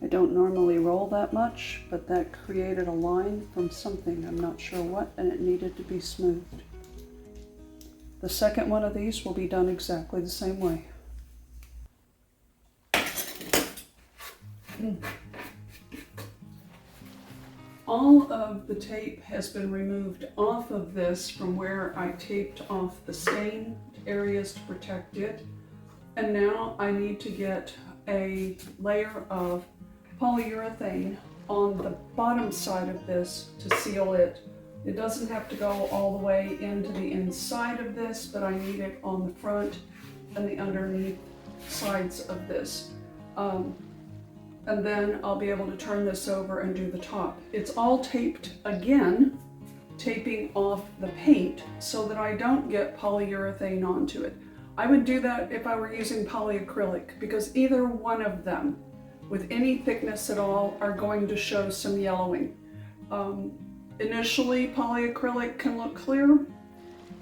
I don't normally roll that much, but that created a line from something, I'm not sure what, and it needed to be smoothed. The second one of these will be done exactly the same way. All of the tape has been removed off of this from where I taped off the stain areas to protect it. And now I need to get a layer of polyurethane on the bottom side of this to seal it. It doesn't have to go all the way into the inside of this, but I need it on the front and the underneath sides of this. And then I'll be able to turn this over and do the top. It's all taped again, taping off the paint so that I don't get polyurethane onto it. I would do that if I were using polyacrylic, because either one of them with any thickness at all are going to show some yellowing. Initially, polyacrylic can look clear,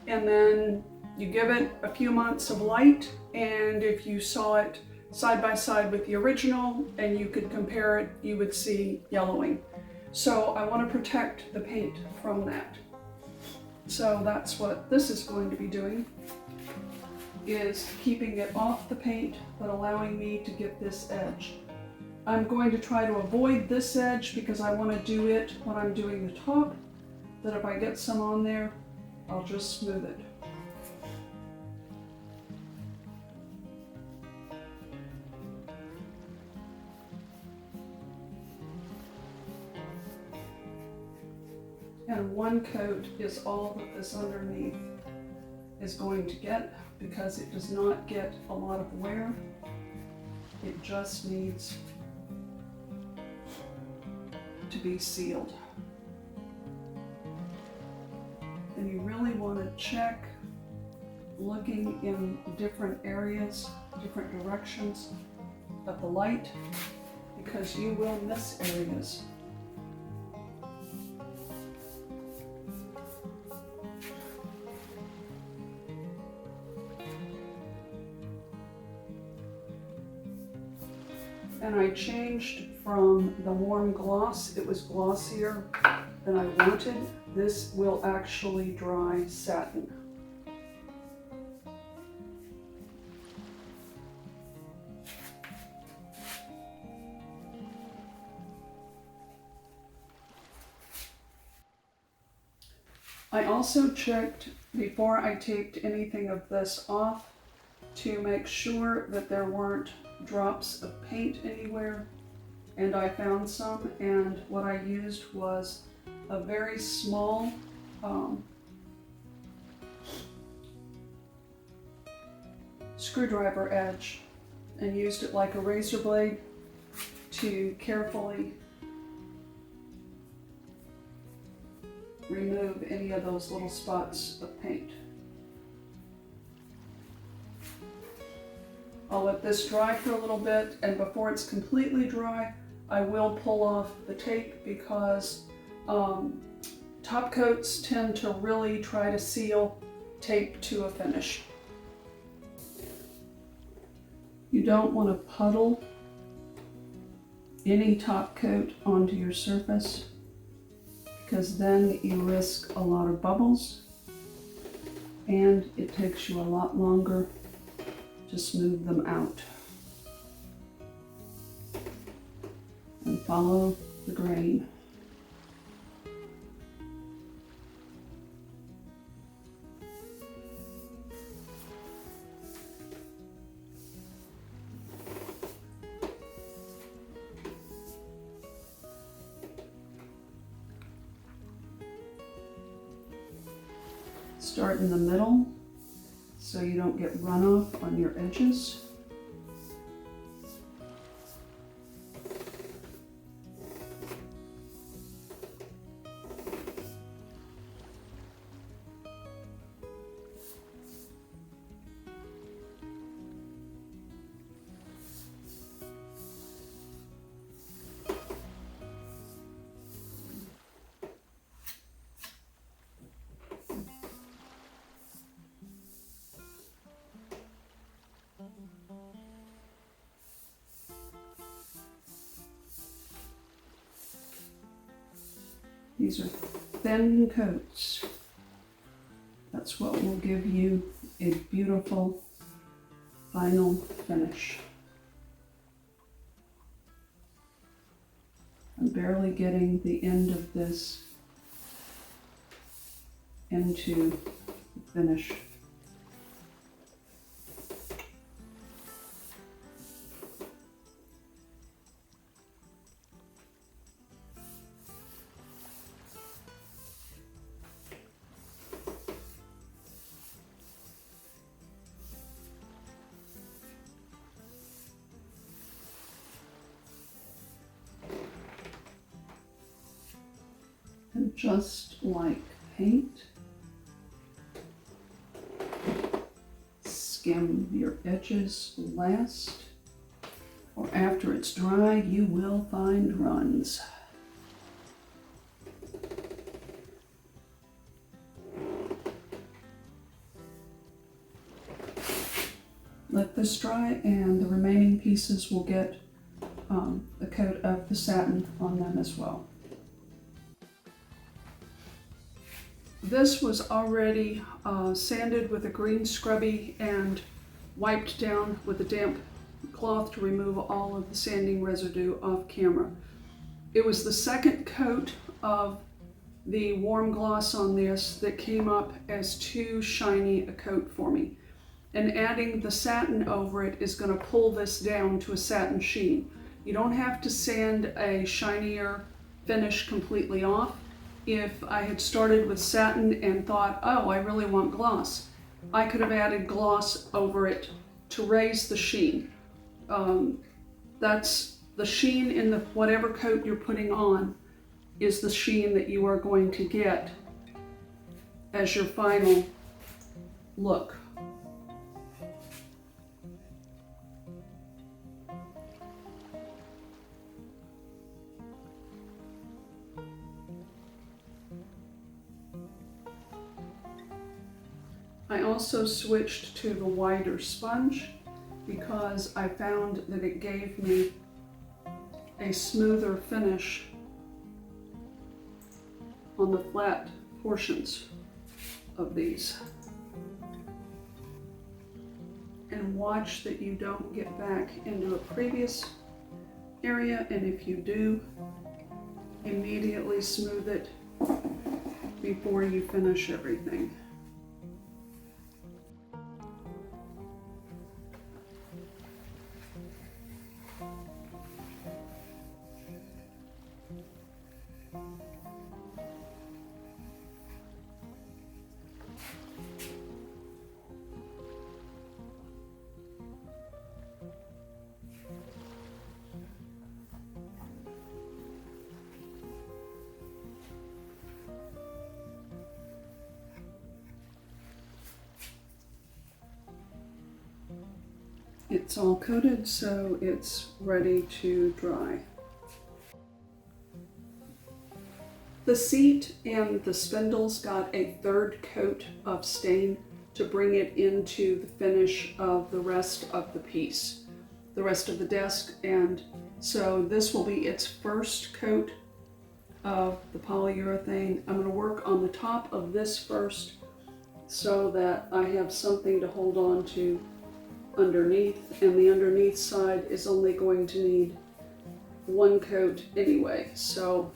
and then you give it a few months of light, and if you saw it side by side with the original and you could compare it, you would see yellowing. So I want to protect the paint from that. So that's what this is going to be doing, is keeping it off the paint but allowing me to get this edge. I'm going to try to avoid this edge because I want to do it when I'm doing the top, that if I get some on there, I'll just smooth it. And one coat is all that this underneath is going to get, because it does not get a lot of wear. It just needs to be sealed. And you really want to check, looking in different areas, different directions of the light, because you will miss areas. And I changed from the warm gloss, it was glossier than I wanted. This will actually dry satin. I also checked before I taped anything of this off to make sure that there weren't drops of paint anywhere, and I found some, and what I used was a very small screwdriver edge, and used it like a razor blade to carefully remove any of those little spots of paint. I'll let this dry for a little bit, and before it's completely dry, I will pull off the tape, because top coats tend to really try to seal tape to a finish. You don't want to puddle any top coat onto your surface, because then you risk a lot of bubbles, and it takes you a lot longer to smooth them out. And follow the grain. Start in the middle so you don't get runoff on your edges. These are thin coats. That's what will give you a beautiful final finish. I'm barely getting the end of this into the finish. And just like paint, skim your edges last, or after it's dry, you will find runs. Let this dry, and the remaining pieces will get a coat of the satin on them as well. This was already sanded with a green scrubby and wiped down with a damp cloth to remove all of the sanding residue off camera. It was the second coat of the warm gloss on this that came up as too shiny a coat for me. And adding the satin over it is going to pull this down to a satin sheen. You don't have to sand a shinier finish completely off. If I had started with satin and thought, oh, I really want gloss, I could have added gloss over it to raise the sheen. That's the sheen in the whatever coat you're putting on is the sheen that you are going to get as your final look. I also switched to the wider sponge because I found that it gave me a smoother finish on the flat portions of these. And watch that you don't get back into a previous area, and if you do, immediately smooth it before you finish everything. It's all coated, so it's ready to dry. The seat and the spindles got a third coat of stain to bring it into the finish of the rest of the piece, the rest of the desk, and so this will be its first coat of the polyurethane. I'm going to work on the top of this first so that I have something to hold on to underneath, and the underneath side is only going to need one coat anyway, so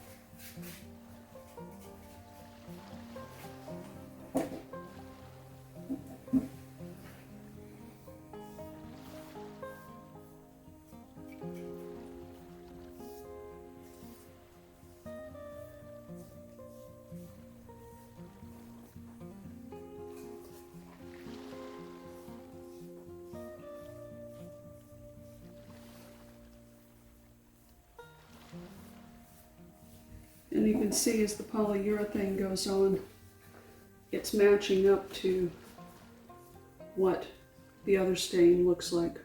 and you can see as the polyurethane goes on, it's matching up to what the other stain looks like.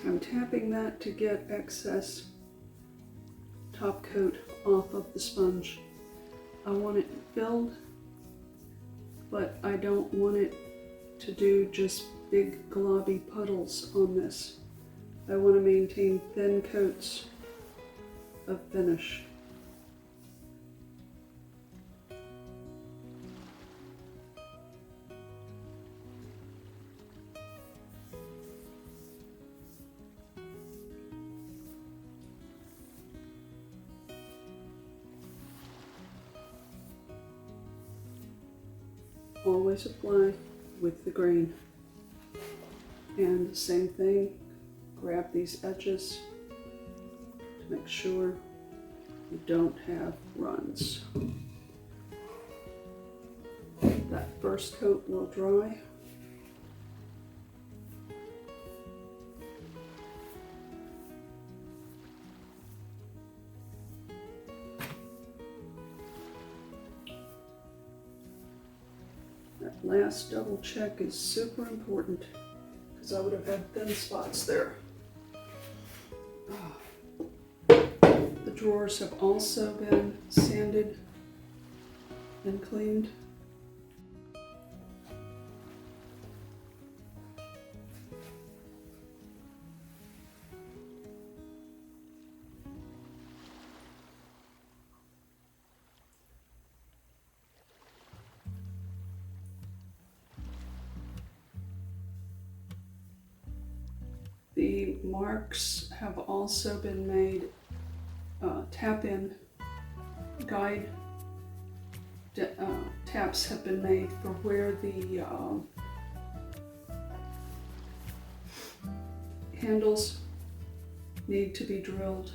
I'm tapping that to get excess top coat off of the sponge. I want it filled, but I don't want it to do just big globby puddles on this. I want to maintain thin coats of finish. Always apply with the grain. And the same thing, grab these edges to make sure you don't have runs. That first coat will dry. That last double check is super important because I would have had thin spots there. The drawers have also been sanded and cleaned. The marks have also been made, tap-in guide taps have been made for where the handles need to be drilled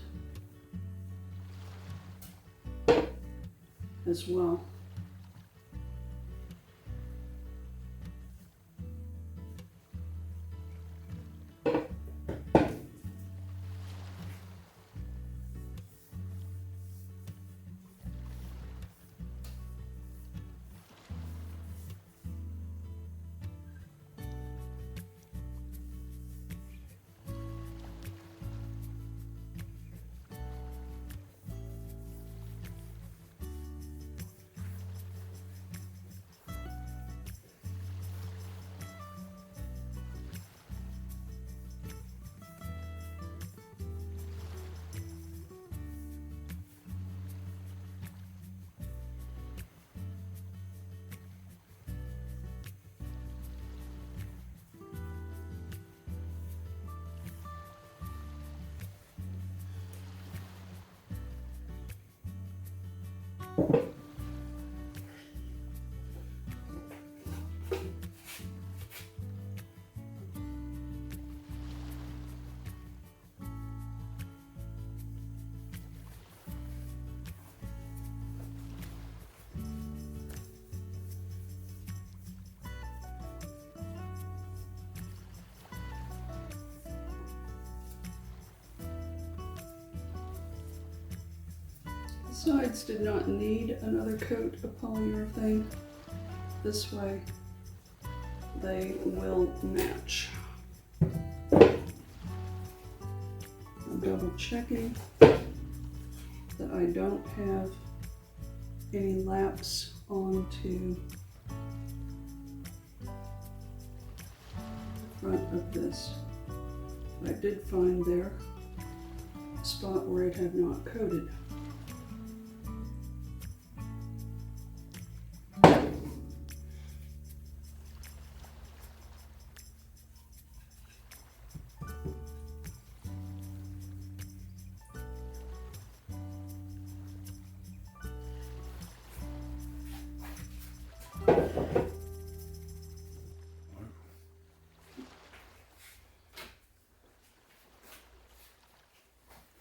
as well. Sides did not need another coat of polyurethane. This way they will match. I'm double checking that I don't have any laps onto the front of this. I did find there a spot where it had not coated.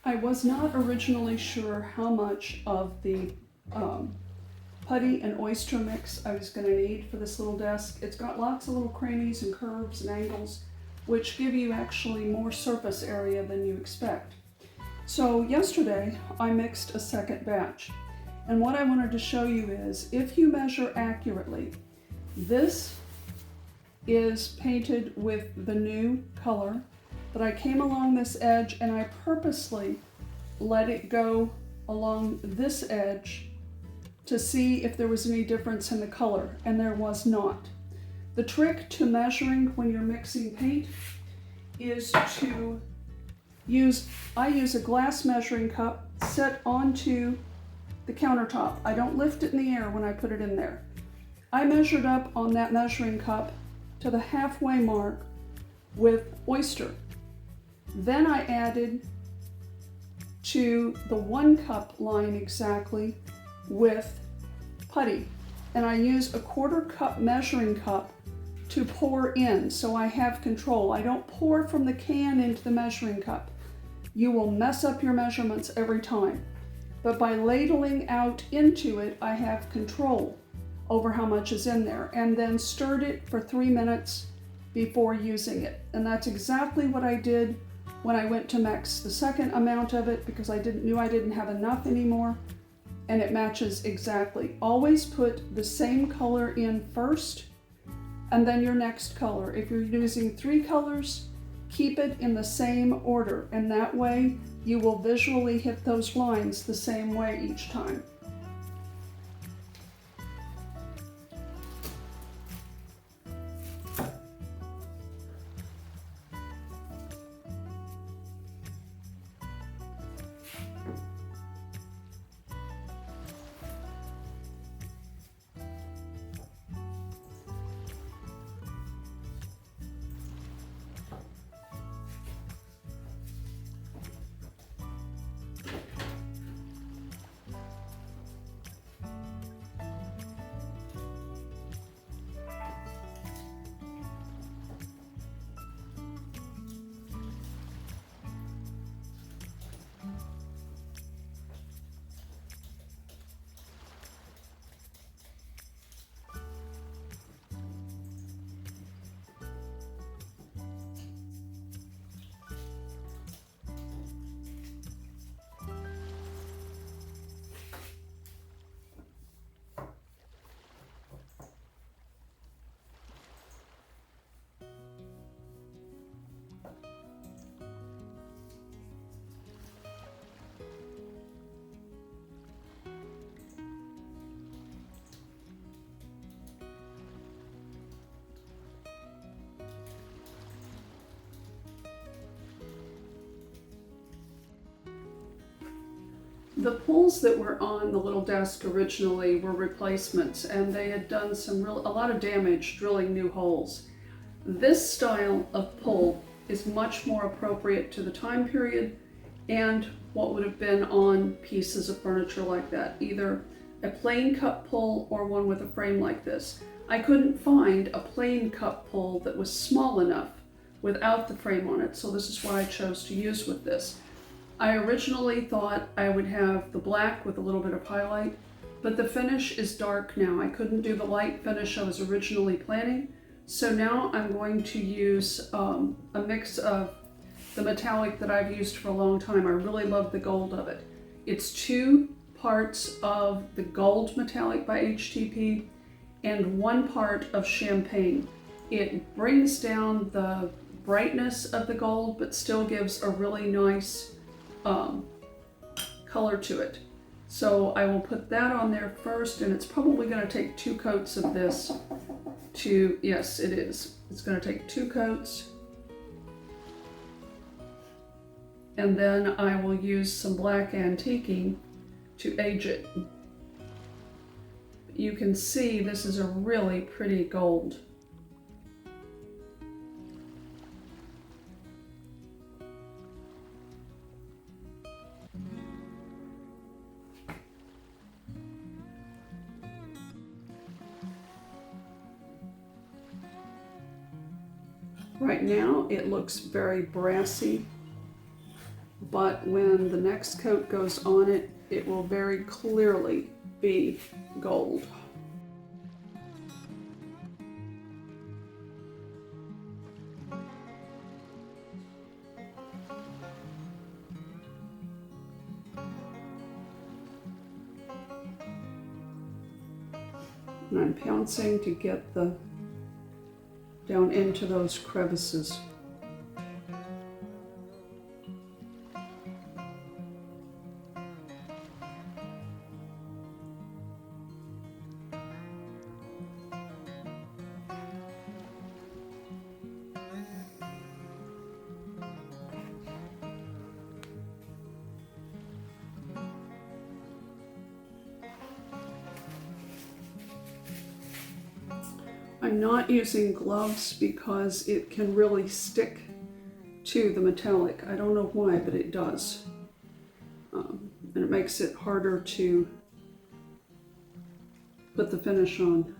I was not originally sure how much of the putty and oyster mix I was going to need for this little desk. It's got lots of little crannies and curves and angles, which give you actually more surface area than you expect. So yesterday I mixed a second batch, and what I wanted to show you is if you measure accurately, this is painted with the new color, but I came along this edge and I purposely let it go along this edge to see if there was any difference in the color, and there was not. The trick to measuring when you're mixing paint is to I use a glass measuring cup set onto the countertop. I don't lift it in the air when I put it in there. I measured up on that measuring cup to the halfway mark with Oyster. Then I added to the 1 cup line exactly with Putty. And I use a 1/4 cup measuring cup to pour in, so I have control. I don't pour from the can into the measuring cup. You will mess up your measurements every time. But by ladling out into it, I have control over how much is in there, and then stirred it for 3 minutes before using it. And that's exactly what I did when I went to mix the second amount of it, because I knew I didn't have enough anymore, and it matches exactly. Always put the same color in first and then your next color. If you're using 3 colors, keep it in the same order, and that way you will visually hit those lines the same way each time. The pulls that were on the little desk originally were replacements, and they had done a lot of damage drilling new holes. This style of pull is much more appropriate to the time period and what would have been on pieces of furniture like that, either a plain cup pull or one with a frame like this. I couldn't find a plain cup pull that was small enough without the frame on it, so this is what I chose to use with this. I originally thought I would have the black with a little bit of highlight, but the finish is dark now. I couldn't do the light finish I was originally planning, so now I'm going to use a mix of the metallic that I've used for a long time. I really love the gold of it. It's 2 parts of the gold metallic by HTP and 1 part of champagne. It brings down the brightness of the gold, but still gives a really nice color to it. So I will put that on there first, and it's probably going to take 2 coats of this to, yes it is. It's going to take 2 coats. And then I will use some black antiquing to age it. You can see this is a really pretty gold. Right now it looks very brassy, but when the next coat goes on it, it will very clearly be gold. And I'm pouncing to get down into those crevices. I'm not using gloves because it can really stick to the metallic. I don't know why, but it does. And it makes it harder to put the finish on.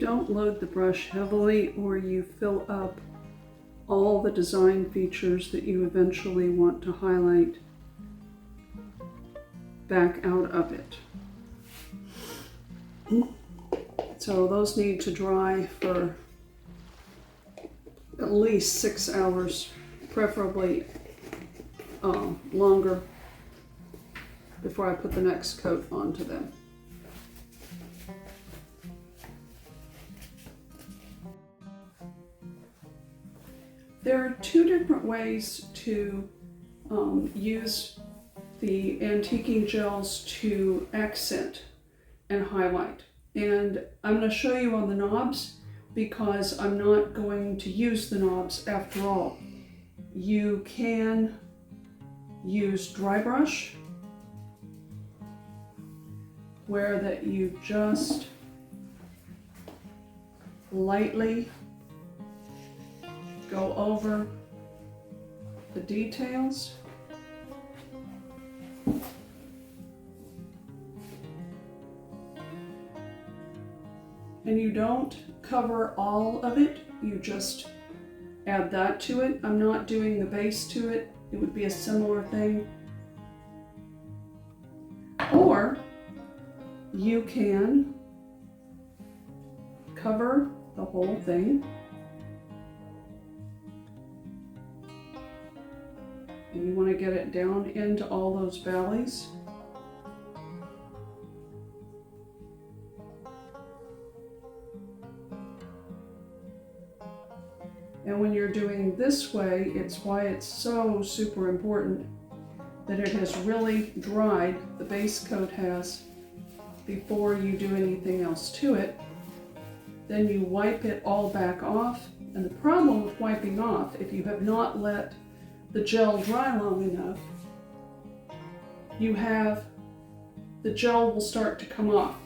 don't load the brush heavily or you fill up all the design features that you eventually want to highlight back out of it. So those need to dry for at least 6 hours, preferably longer, before I put the next coat onto them. There are two different ways to use the antiquing gels to accent and highlight. And I'm going to show you on the knobs because I'm not going to use the knobs after all. You can use dry brush, where that you just lightly go over the details. And you don't cover all of it, you just add that to it. I'm not doing the base to it. It would be a similar thing. Or you can cover the whole thing. And you want to get it down into all those valleys. And when you're doing this way, it's why it's so super important that it has really dried, the base coat has, before you do anything else to it. Then you wipe it all back off. And the problem with wiping off, if you have not let the gel dry long enough, the gel will start to come off.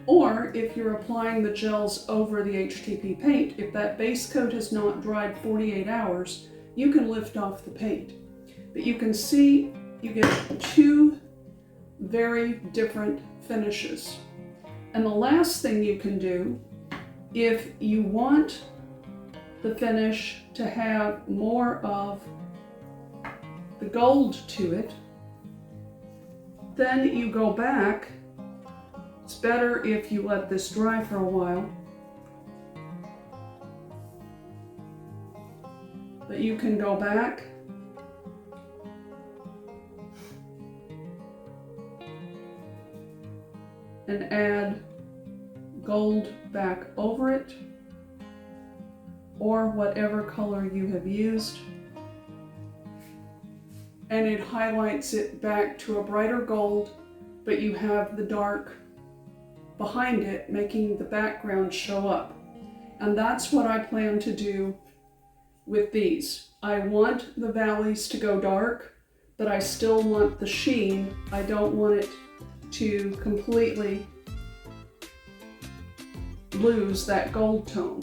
Or if you're applying the gels over the HTP paint, if that base coat has not dried 48 hours, you can lift off the paint. But you can see you get two very different finishes. And the last thing you can do, if you want the finish to have more of the gold to it, then you go back. It's better if you let this dry for a while. But you can go back and add gold back over it, or whatever color you have used, and it highlights it back to a brighter gold, but you have the dark behind it, making the background show up. And that's what I plan to do with these. I want the valleys to go dark, but I still want the sheen. I don't want it to completely lose that gold tone.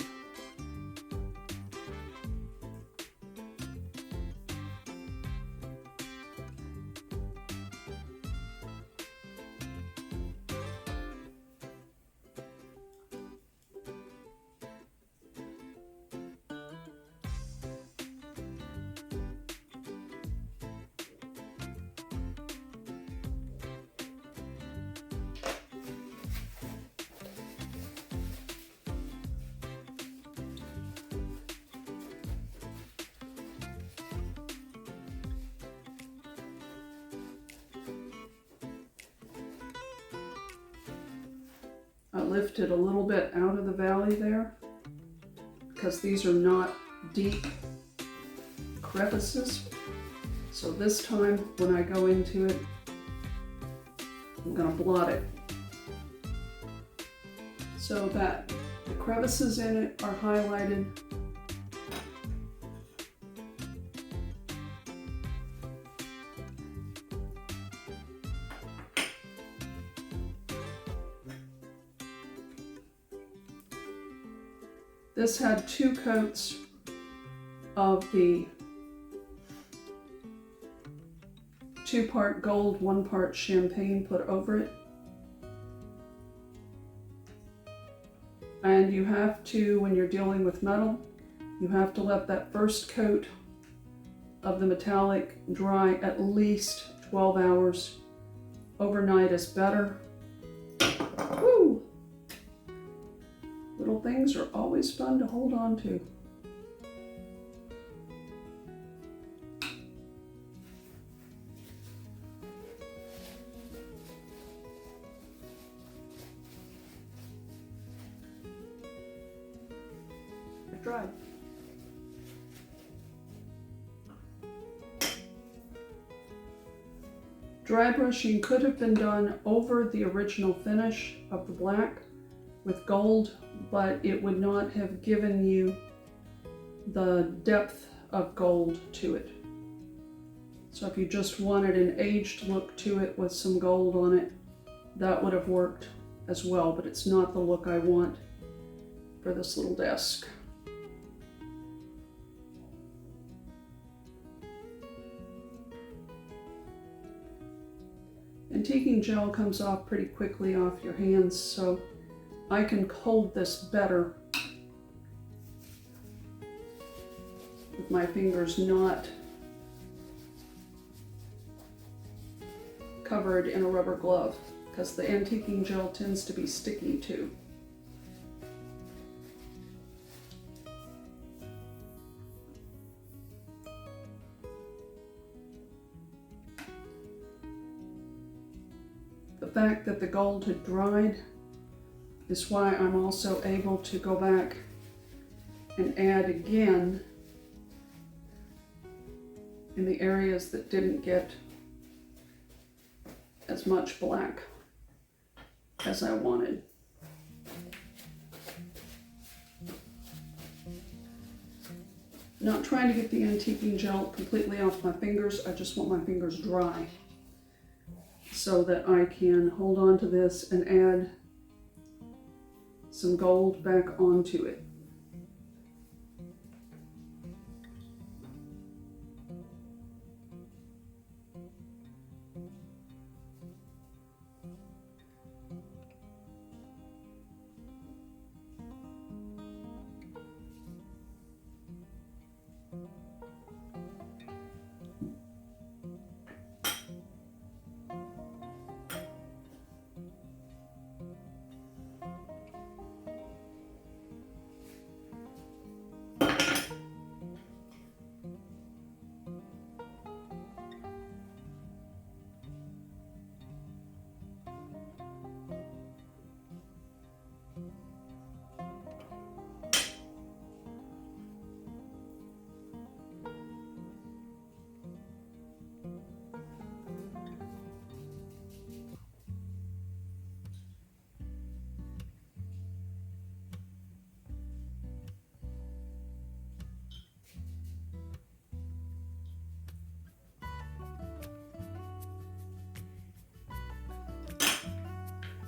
I lifted a little bit out of the valley there because these are not deep crevices. So this time when I go into it, I'm going to blot it so that the crevices in it are highlighted. This had 2 coats of the 2-part gold, 1-part champagne put over it. And you have to, when you're dealing with metal, you have to let that first coat of the metallic dry at least 12 hours. Overnight is better. Woo! Little things are always fun to hold on to. Dry. Dry brushing could have been done over the original finish of the black with gold, but it would not have given you the depth of gold to it. So if you just wanted an aged look to it with some gold on it, that would have worked as well, but it's not the look I want for this little desk. Antiquing gel comes off pretty quickly off your hands, so I can hold this better with my fingers not covered in a rubber glove, because the antiquing gel tends to be sticky too. The fact that the gold had dried is why I'm also able to go back and add again in the areas that didn't get as much black as I wanted. Not trying to get the antiquing gel completely off my fingers, I just want my fingers dry so that I can hold on to this and add some gold back onto it.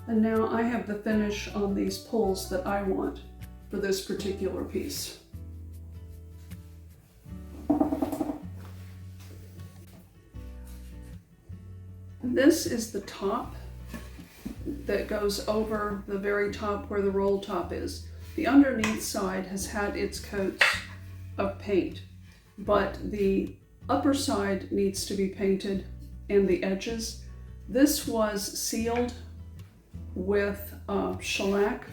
And now I have the finish on these pulls that I want for this particular piece. This is the top that goes over the very top where the roll top is. The underneath side has had its coats of paint, but the upper side needs to be painted and the edges. This was sealed with shellac,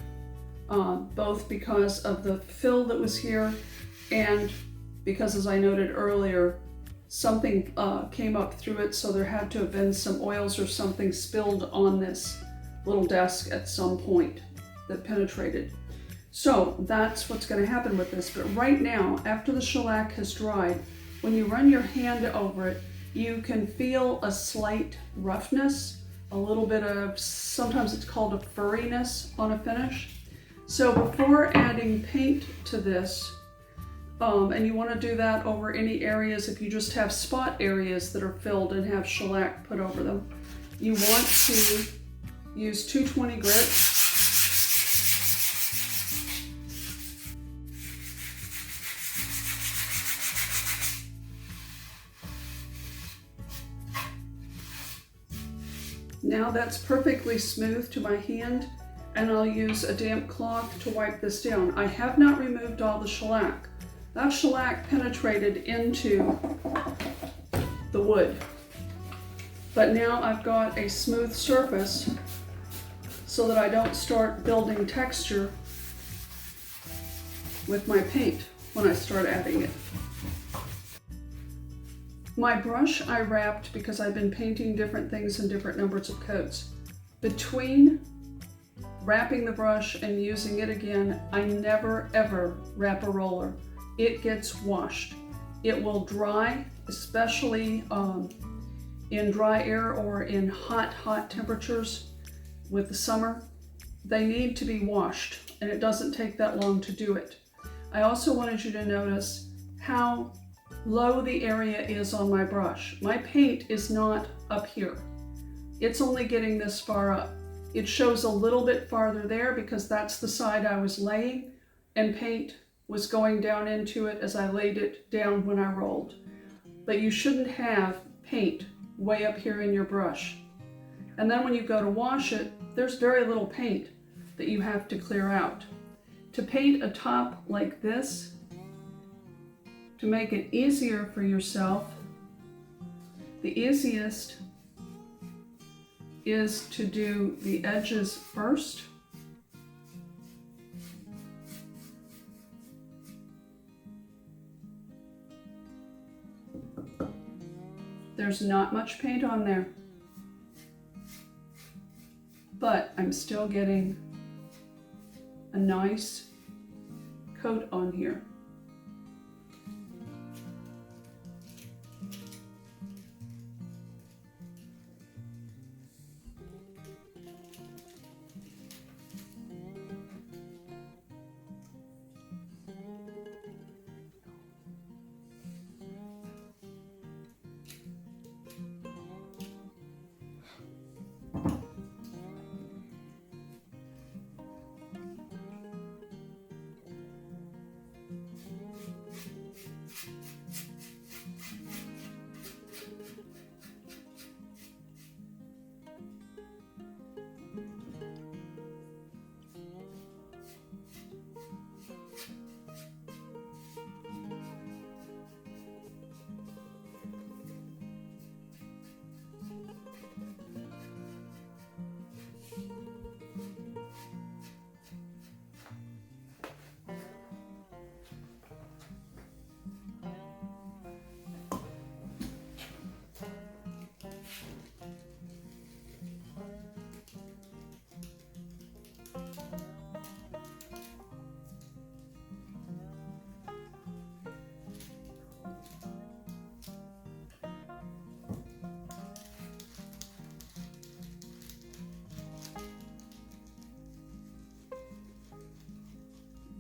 both because of the fill that was here and because, as I noted earlier, something came up through it, so there had to have been some oils or something spilled on this little desk at some point that penetrated. So that's what's going to happen with this. But right now, after the shellac has dried, when you run your hand over it, you can feel a slight roughness, a little bit of, sometimes it's called a furriness on a finish. So before adding paint to this, and you want to do that over any areas, if you just have spot areas that are filled and have shellac put over them, you want to use 220 grit. Now that's perfectly smooth to my hand, and I'll use a damp cloth to wipe this down. I have not removed all the shellac. That shellac penetrated into the wood. But now I've got a smooth surface so that I don't start building texture with my paint when I start adding it. My brush I wrapped because I've been painting different things in different numbers of coats. Between wrapping the brush and using it again, I never ever wrap a roller. It gets washed. It will dry, especially in dry air or in hot temperatures with the summer. They need to be washed, and it doesn't take that long to do it. I also wanted you to notice how low the area is on my brush. My paint is not up here. It's only getting this far up. It shows a little bit farther there because that's the side I was laying, and paint was going down into it as I laid it down when I rolled. But you shouldn't have paint way up here in your brush. And then when you go to wash it, there's very little paint that you have to clear out. To paint a top like this, to make it easier for yourself, the easiest is to do the edges first. There's not much paint on there, but I'm still getting a nice coat on here.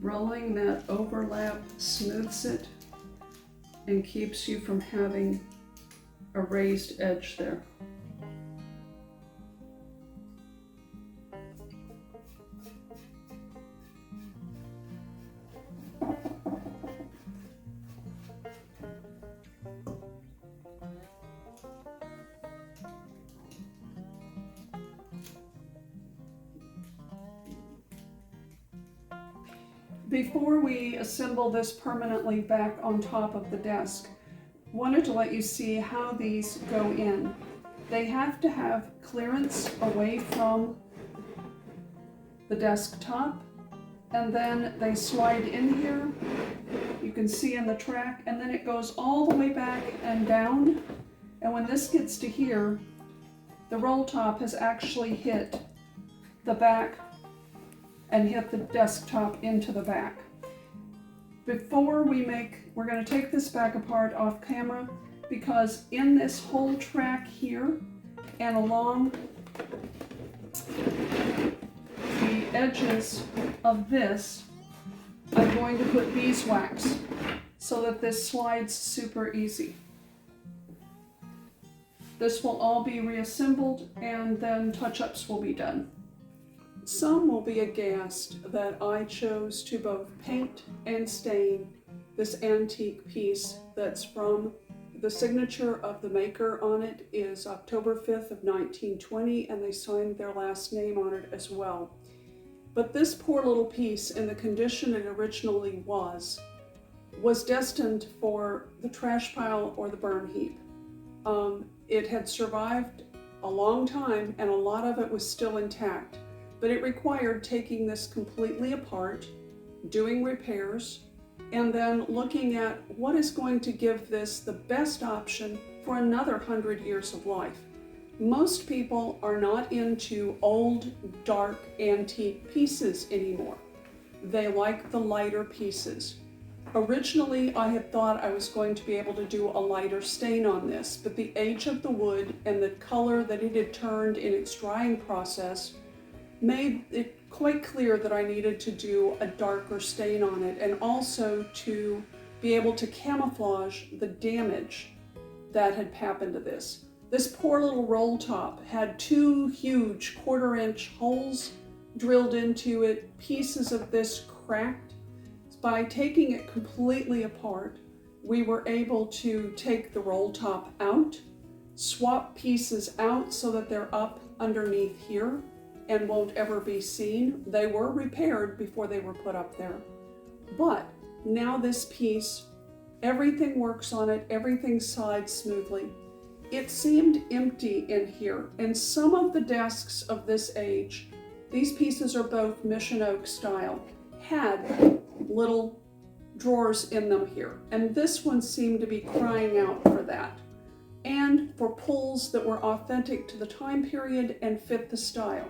Rolling that overlap smooths it and keeps you from having a raised edge there. Before we assemble this permanently back on top of the desk, wanted to let you see how these go in. They have to have clearance away from the desktop, and then they slide in here. You can see in the track, and then it goes all the way back and down. And when this gets to here, the roll top has actually hit the back and hit the desktop into the back. Before we're going to take this back apart off camera, because in this whole track here and along the edges of this, I'm going to put beeswax so that this slides super easy. This will all be reassembled and then touch-ups will be done. Some will be aghast that I chose to both paint and stain this antique piece that's from the signature of the maker on it is October 5th of 1920, and they signed their last name on it as well. But this poor little piece, in the condition it originally was destined for the trash pile or the burn heap. It had survived a long time and a lot of it was still intact, but it required taking this completely apart, doing repairs, and then looking at what is going to give this the best option for another 100 years of life. Most people are not into old, dark, antique pieces anymore. They like the lighter pieces. Originally, I had thought I was going to be able to do a lighter stain on this, but the age of the wood and the color that it had turned in its drying process made it quite clear that I needed to do a darker stain on it, and also to be able to camouflage the damage that had happened to this. This poor little roll top had 2 huge 1/4-inch holes drilled into it, pieces of this cracked. By taking it completely apart, we were able to take the roll top out, swap pieces out so that they're up underneath here and won't ever be seen. They were repaired before they were put up there. But now this piece, everything works on it, everything slides smoothly. It seemed empty in here, and some of the desks of this age, these pieces are both mission oak style, had little drawers in them here, and this one seemed to be crying out for that, and for pulls that were authentic to the time period and fit the style.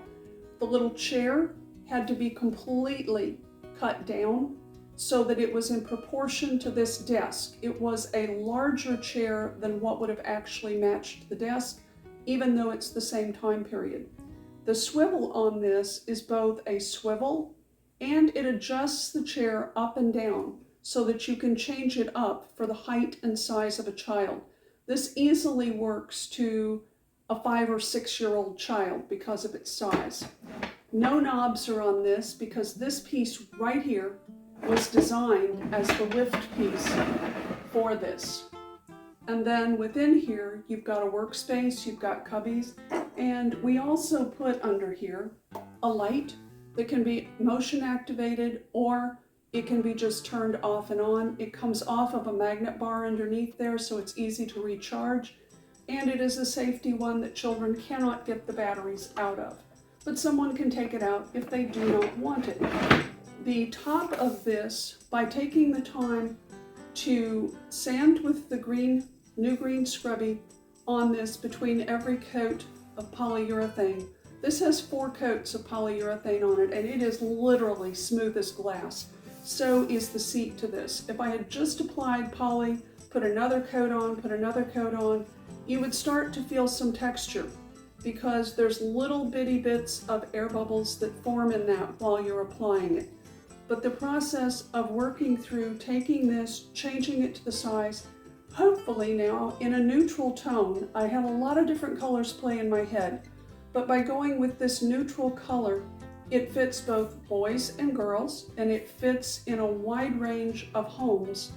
The little chair had to be completely cut down so that it was in proportion to this desk. It was a larger chair than what would have actually matched the desk, even though it's the same time period. The swivel on this is both a swivel and it adjusts the chair up and down so that you can change it up for the height and size of a child. This easily works to a 5 or 6 year old child because of its size. No knobs are on this because this piece right here was designed as the lift piece for this. And then within here, you've got a workspace, you've got cubbies, and we also put under here a light that can be motion activated or it can be just turned off and on. It comes off of a magnet bar underneath there, so it's easy to recharge. And it is a safety one that children cannot get the batteries out of. But someone can take it out if they do not want it. The top of this, by taking the time to sand with the new green scrubby on this between every coat of polyurethane. This has 4 coats of polyurethane on it, and it is literally smooth as glass. So is the seat to this. If I had just applied poly, put another coat on, you would start to feel some texture because there's little bitty bits of air bubbles that form in that while you're applying it. But the process of working through taking this, changing it to the size, hopefully now in a neutral tone. I have a lot of different colors play in my head, but by going with this neutral color, it fits both boys and girls, and it fits in a wide range of homes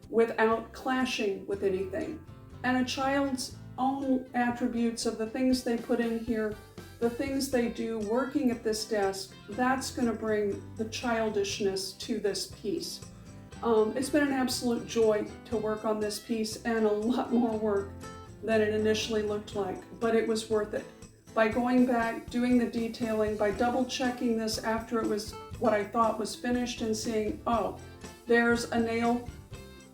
without clashing with anything. And a child's own attributes of the things they put in here, the things they do working at this desk, that's going to bring the childishness to this piece. It's been an absolute joy to work on this piece, and a lot more work than it initially looked like, but it was worth it. By going back, doing the detailing, by double checking this after it was what I thought was finished and seeing, oh, there's a nail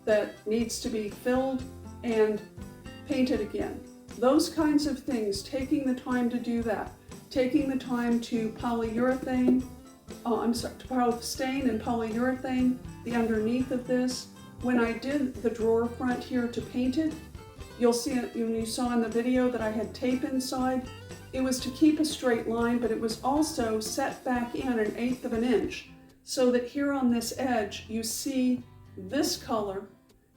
that needs to be filled and painted again. Those kinds of things, taking the time to do that, taking the time to polyurethane, to both stain and polyurethane the underneath of this. When I did the drawer front here to paint it, you'll see it when you saw in the video that I had tape inside. It was to keep a straight line, but it was also set back in 1/8 of an inch so that here on this edge you see this color,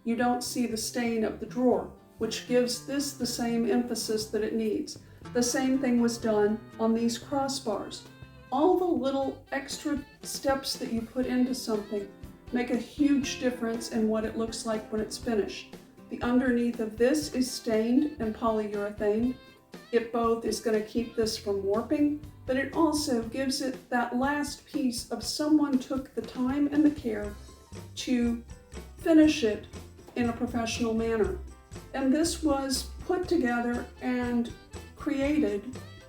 you don't see the stain of the drawer, which gives this the same emphasis that it needs. The same thing was done on these crossbars. All the little extra steps that you put into something make a huge difference in what it looks like when it's finished. The underneath of this is stained and polyurethane. It both is going to keep this from warping, but it also gives it that last piece of someone took the time and the care to finish it in a professional manner. And this was put together and created.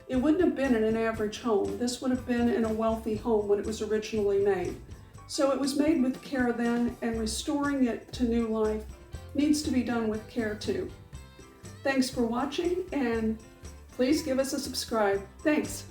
It wouldn't have been in an average home. This would have been in a wealthy home when it was originally made. So it was made with care then, and restoring it to new life needs to be done with care too. Thanks for watching, and please give us a subscribe. Thanks.